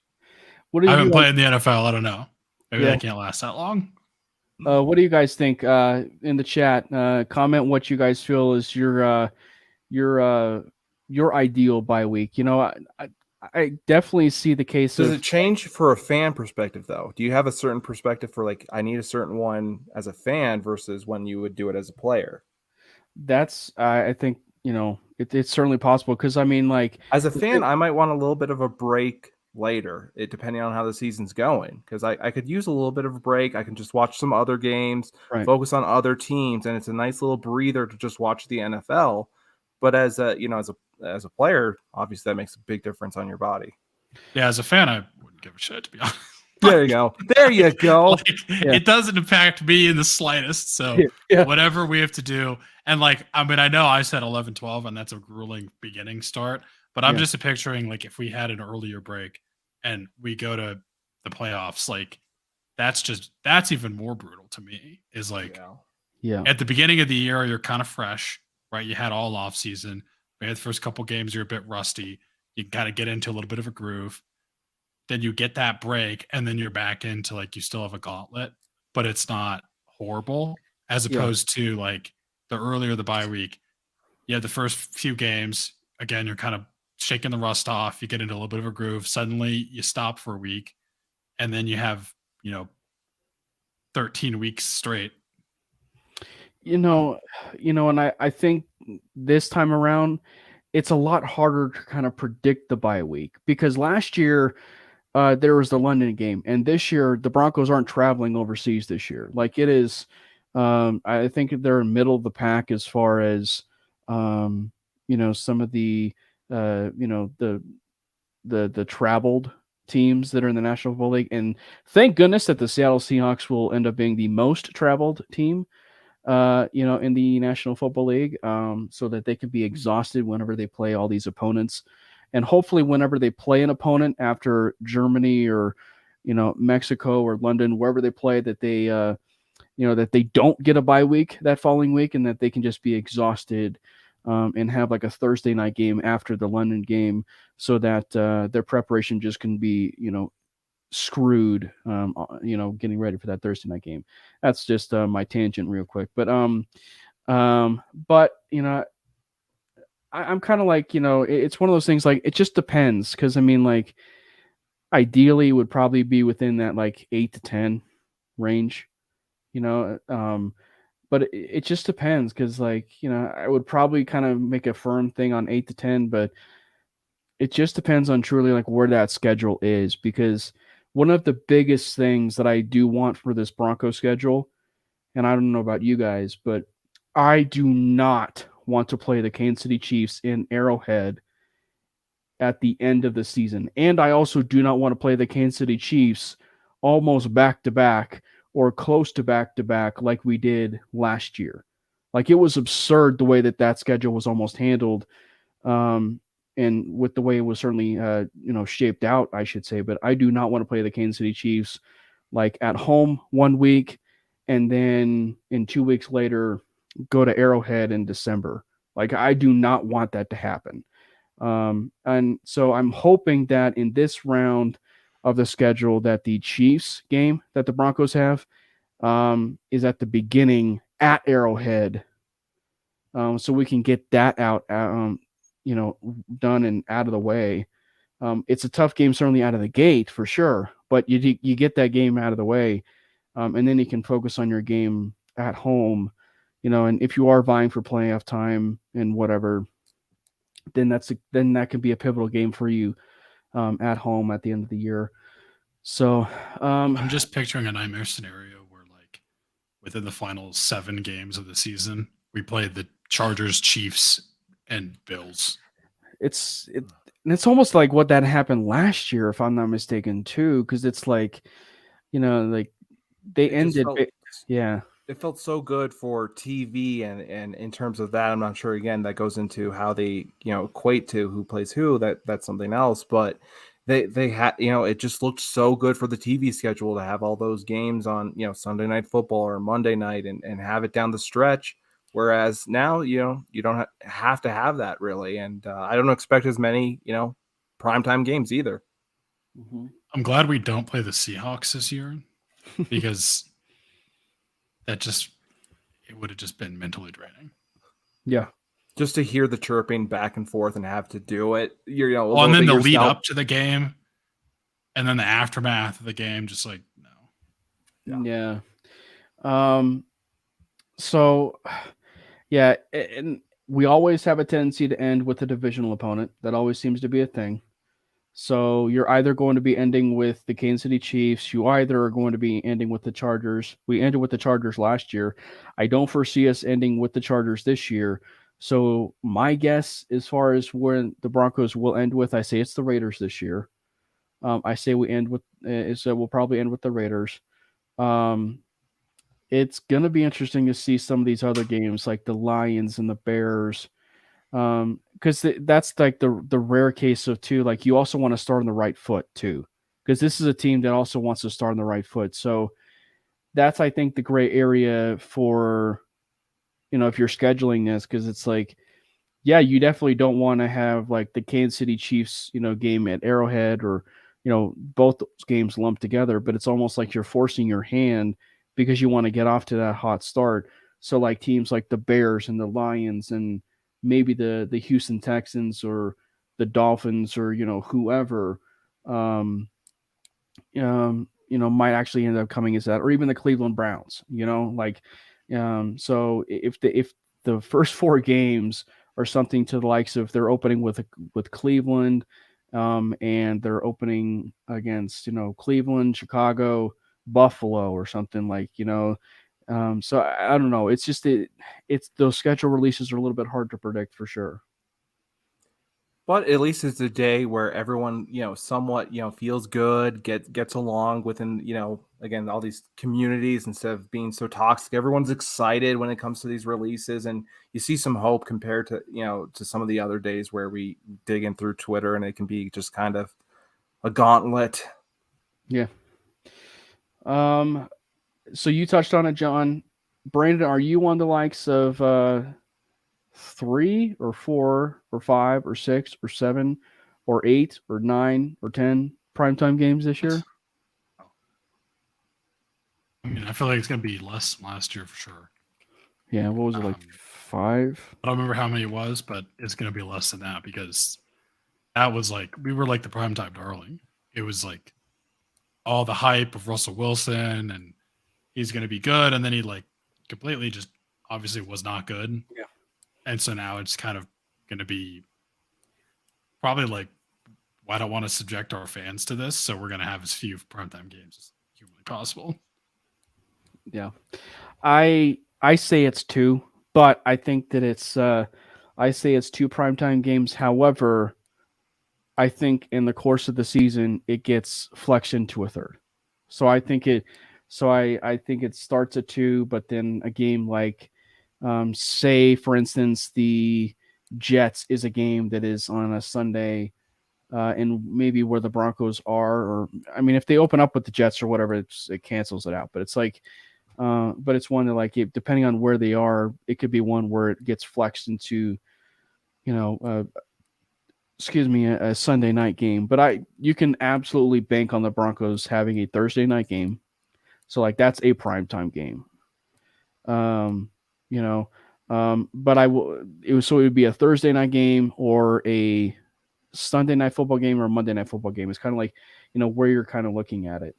What do I you haven't played in the NFL. I don't know. Maybe Yeah. they can't last that long. What do you guys think? In the chat, comment what you guys feel is your ideal bye week. I definitely see the case. Does it change for a fan perspective though? Do you have a certain perspective for like, I need a certain one as a fan versus when you would do it as a player? That's, I think, it's certainly possible. Cause I mean, like as a fan, I might want a little bit of a break later, depending on how the season's going. Cause I could use a little bit of a break. I can just watch some other games, focus on other teams. And it's a nice little breather to just watch the NFL. But as a player, obviously that makes a big difference on your body. Yeah, as a fan, I wouldn't give a shit, to be honest. There you go. There you go. It doesn't impact me in the slightest. So whatever we have to do. And I know I said 11-12, and that's a grueling beginning start. But I'm just picturing if we had an earlier break and we go to the playoffs, that's even more brutal to me. Is at the beginning of the year, you're kind of fresh. Right, you had all off season. Maybe the first couple games you're a bit rusty. You got to get into a little bit of a groove. Then you get that break, and then you're back into like you still have a gauntlet, but it's not horrible. As opposed to like the earlier the bye week, you have the first few games. Again, you're kind of shaking the rust off. You get into a little bit of a groove. Suddenly, you stop for a week, and then you have 13 weeks straight. And I think this time around, it's a lot harder to kind of predict the bye week because last year there was the London game, and this year the Broncos aren't traveling overseas this year. Like it is, I think they're in middle of the pack as far as some of the the traveled teams that are in the National Football League, and thank goodness that the Seattle Seahawks will end up being the most traveled team in the National Football League, so that they can be exhausted whenever they play all these opponents. And hopefully whenever they play an opponent after Germany or, Mexico or London, wherever they play, that they, that they don't get a bye week that following week and that they can just be exhausted and have like a Thursday night game after the London game so that their preparation just can be, screwed, getting ready for that Thursday night game. That's just my tangent real quick. But I'm kind of like, it's one of those things like it just depends. Cause I mean, like ideally it would probably be within that like 8 to 10 range, but it just depends. Cause like, I would probably kind of make a firm thing on 8 to 10, but it just depends on truly like where that schedule is, because one of the biggest things that I do want for this Broncos schedule, and I don't know about you guys, but I do not want to play the Kansas City Chiefs in Arrowhead at the end of the season. And I also do not want to play the Kansas City Chiefs almost back-to-back or close to back-to-back like we did last year. Like it was absurd the way that schedule was almost handled, and with the way it was certainly shaped out, I should say. But I do not want to play the Kansas City Chiefs like at home 1 week and then in 2 weeks later go to Arrowhead in December. Like I do not want that to happen. And so I'm hoping that in this round of the schedule that the Chiefs game that the Broncos have is at the beginning at Arrowhead. So we can get that out, done and out of the way. It's a tough game, certainly out of the gate for sure, but you get that game out of the way. And then you can focus on your game at home. And if you are vying for playoff time and whatever, then that could be a pivotal game for you at home at the end of the year. So I'm just picturing a nightmare scenario where, like, within the final 7 games of the season, we played the Chargers, Chiefs, and Bills. It's almost like what that happened last year, if I'm not mistaken, too, because it's like, like they ended. It felt so good for TV, and in terms of that, I'm not sure. Again, that goes into how they equate to who plays who. That's something else. But they had it just looked so good for the TV schedule to have all those games on Sunday Night Football or Monday night and have it down the stretch. Whereas now you don't have to have that really, and I don't expect as many primetime games either. Mm-hmm. I'm glad we don't play the Seahawks this year because. It would have just been mentally draining. Yeah. Just to hear the chirping back and forth and have to do it. And then the lead up to the game and then the aftermath of the game, just like, no. Yeah. So, yeah. And we always have a tendency to end with a divisional opponent. That always seems to be a thing. So you're either going to be ending with the Kansas City Chiefs. You either are going to be ending with the Chargers. We ended with the Chargers last year. I don't foresee us ending with the Chargers this year. So my guess, as far as where the Broncos will end with, I say it's the Raiders this year. I say we end with, we'll probably end with the Raiders. It's going to be interesting to see some of these other games like the Lions and the Bears. Because that's like the rare case of too, like you also want to start on the right foot too, because this is a team that also wants to start on the right foot. So that's, I think, the gray area for, if you're scheduling this, because it's like yeah, you definitely don't want to have like the Kansas City Chiefs, game at Arrowhead or, both those games lumped together, but it's almost like you're forcing your hand because you want to get off to that hot start. So like teams like the Bears and the Lions and maybe the Houston Texans or the Dolphins or, whoever, might actually end up coming as that, or even the Cleveland Browns, so if the first four games are something to the likes of they're opening with Cleveland, and they're opening against, Cleveland, Chicago, Buffalo, or something like, so I don't know. It's just, it's those schedule releases are a little bit hard to predict for sure. But at least it's a day where everyone, somewhat, feels good, gets along within, again, all these communities instead of being so toxic. Everyone's excited when it comes to these releases, and you see some hope compared to, to some of the other days where we dig in through Twitter and it can be just kind of a gauntlet. Yeah. So you touched on it, John. Brandon, are you on the likes of 3 or 4 or 5 or 6 or 7 or 8 or 9 or 10 primetime games this year? I mean, I feel like it's going to be less than last year for sure. Yeah, what was it, like 5? I don't remember how many it was, but it's going to be less than that because that was like, we were like the primetime darling. It was like all the hype of Russell Wilson and he's going to be good. And then he like completely just obviously was not good. Yeah. And so now it's kind of going to be probably like, I don't want to subject our fans to this. So we're going to have as few primetime games as humanly possible. Yeah. I say it's 2, but I think that it's I say it's 2 primetime games. However, I think in the course of the season it gets flexed into a third. So I think it starts at 2, but then a game like say for instance the Jets is a game that is on a Sunday, and maybe where the Broncos are, or I mean if they open up with the Jets or whatever, it cancels it out. But it's like but it's one that like depending on where they are, it could be one where it gets flexed into a Sunday night game. But you can absolutely bank on the Broncos having a Thursday night game. So like that's a primetime game. But it would be a Thursday night game or a Sunday night football game or a Monday night football game. It's kind of like, where you're kind of looking at it.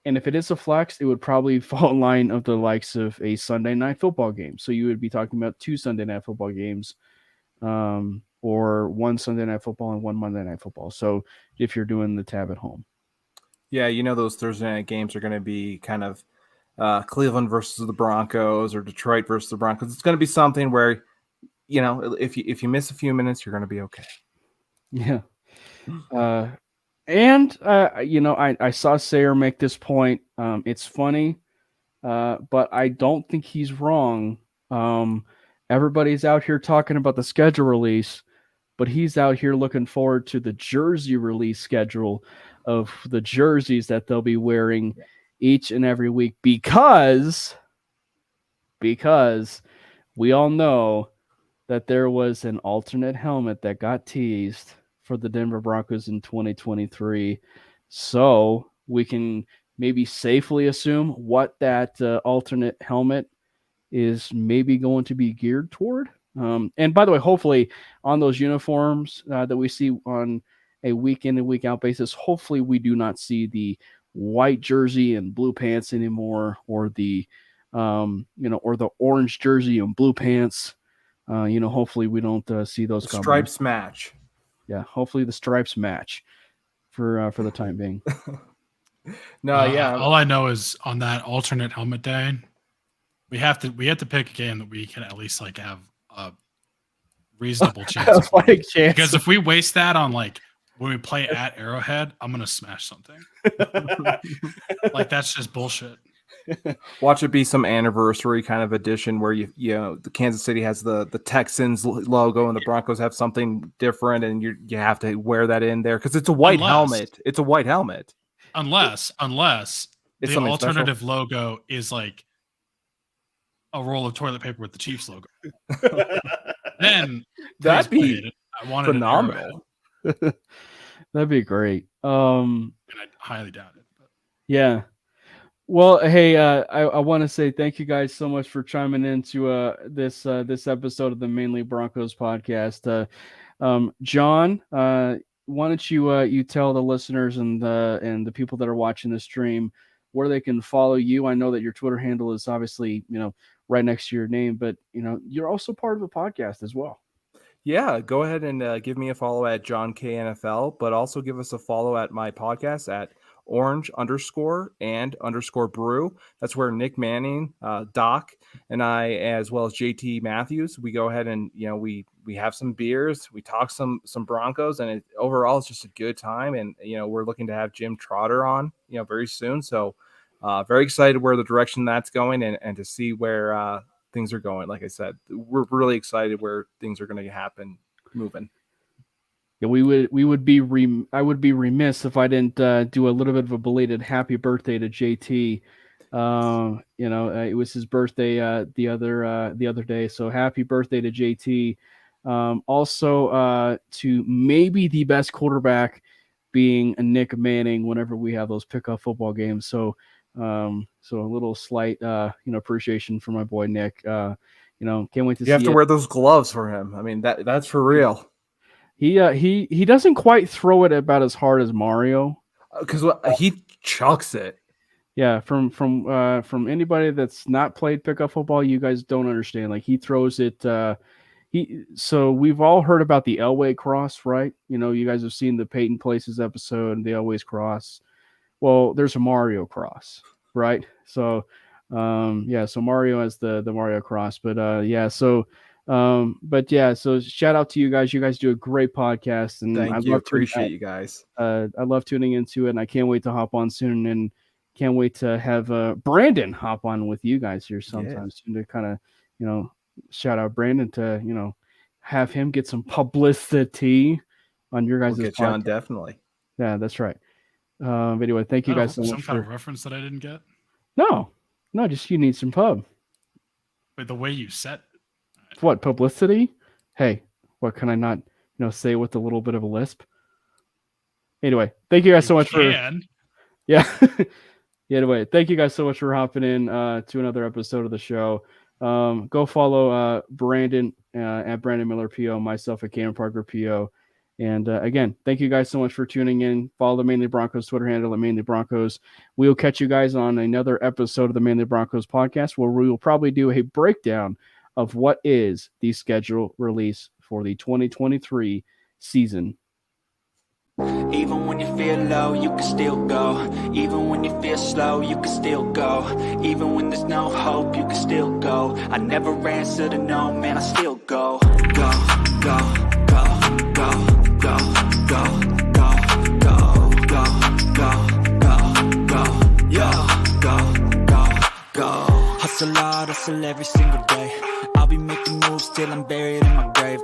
And if it is a flex, it would probably fall in line of the likes of a Sunday night football game. So you would be talking about 2 Sunday night football games, or 1 Sunday night football and 1 Monday night football. So if you're doing the tab at home. Yeah, those Thursday night games are going to be kind of Cleveland versus the Broncos or Detroit versus the Broncos. It's going to be something where, if you miss a few minutes, you're going to be okay. Yeah. I saw Sayer make this point. It's funny, but I don't think he's wrong. Everybody's out here talking about the schedule release, but he's out here looking forward to the jersey release schedule of the jerseys that they'll be wearing each and every week because we all know that there was an alternate helmet that got teased for the Denver Broncos in 2023. So we can maybe safely assume what that alternate helmet is maybe going to be geared toward. And by the way, hopefully on those uniforms that we see on a week in and week out basis, hopefully we do not see the white jersey and blue pants anymore, or the or the orange jersey and blue pants. Hopefully we don't see those stripes match. Yeah, hopefully the stripes match for the time being. Yeah. All I know is on that alternate helmet day, we have to pick a game that we can at least like have a reasonable chance. Because if we waste that on like when we play at Arrowhead, I'm gonna smash something. Like that's just bullshit. Watch it be some anniversary kind of edition where the Kansas City has the Texans logo and the Broncos have something different, and you have to wear that in there because it's a white helmet. It's a white helmet. Unless it's the alternative logo is like a roll of toilet paper with the Chiefs logo. then That'd be played, I wanted phenomenal. That'd be great. And I highly doubt it. But. Yeah. Well, hey, I want to say thank you guys so much for chiming into this episode of the Manely Broncos podcast. John, why don't you tell the listeners and the people that are watching the stream where they can follow you? I know that your Twitter handle is obviously right next to your name, but you're also part of a podcast as well. Yeah, go ahead and give me a follow at John K NFL, but also give us a follow at my podcast at orange_and_brew. That's where Nick Manning, Doc, and I, as well as JT Matthews, we go ahead and we have some beers, we talk some Broncos, and overall it's just a good time. And we're looking to have Jim Trotter on very soon. So very excited where the direction that's going and to see where things are going. Like I said, we're really excited where things are going to happen moving. Yeah, I would be remiss if I didn't do a little bit of a belated happy birthday to JT. It was his birthday the other day, so happy birthday to JT. Also to maybe the best quarterback being Nick Manning whenever we have those pickup football games. So a little slight appreciation for my boy Nick. Can't wait to see. You have to wear those gloves for him. I mean, that's for real. He doesn't quite throw it about as hard as Mario, because he chucks it. Yeah, from anybody that's not played pickup football, you guys don't understand. Like, he throws it. So we've all heard about the Elway cross, right? You guys have seen the Peyton Places episode, the Elway's cross. Well, there's a Mario cross, right? So so Mario has the Mario cross, but so shout out to you guys. You guys do a great podcast, and I appreciate you guys. I love tuning into it, and I can't wait to hop on soon, and can't wait to have Brandon hop on with you guys here sometime soon to kind of shout out Brandon to have him get some publicity on your guys' podcast. John, definitely. Yeah, that's right. But anyway, thank you guys so much. Some kind of reference that I didn't get. No, just you need some pub. But the way you said. What, publicity? Hey, what can I not, say with a little bit of a lisp? Anyway, thank you guys so much Anyway, thank you guys so much for hopping in to another episode of the show. Go follow Brandon at Brandon Miller PO, myself at Cameron Parker PO. And again, thank you guys so much for tuning in. Follow the Manely Broncos Twitter handle at Manely Broncos. We will catch you guys on another episode of the Manely Broncos podcast, where we will probably do a breakdown of what is the schedule release for the 2023 season. Even when you feel low, you can still go. Even when you feel slow, you can still go. Even when there's no hope, you can still go. I never answer to no, man, I still go. Go, go, go, go, go, go, go, go, go, go, go, go, yo, go, go, go. Hustle hard, hustle every single day. I'll be making moves till I'm buried in my grave.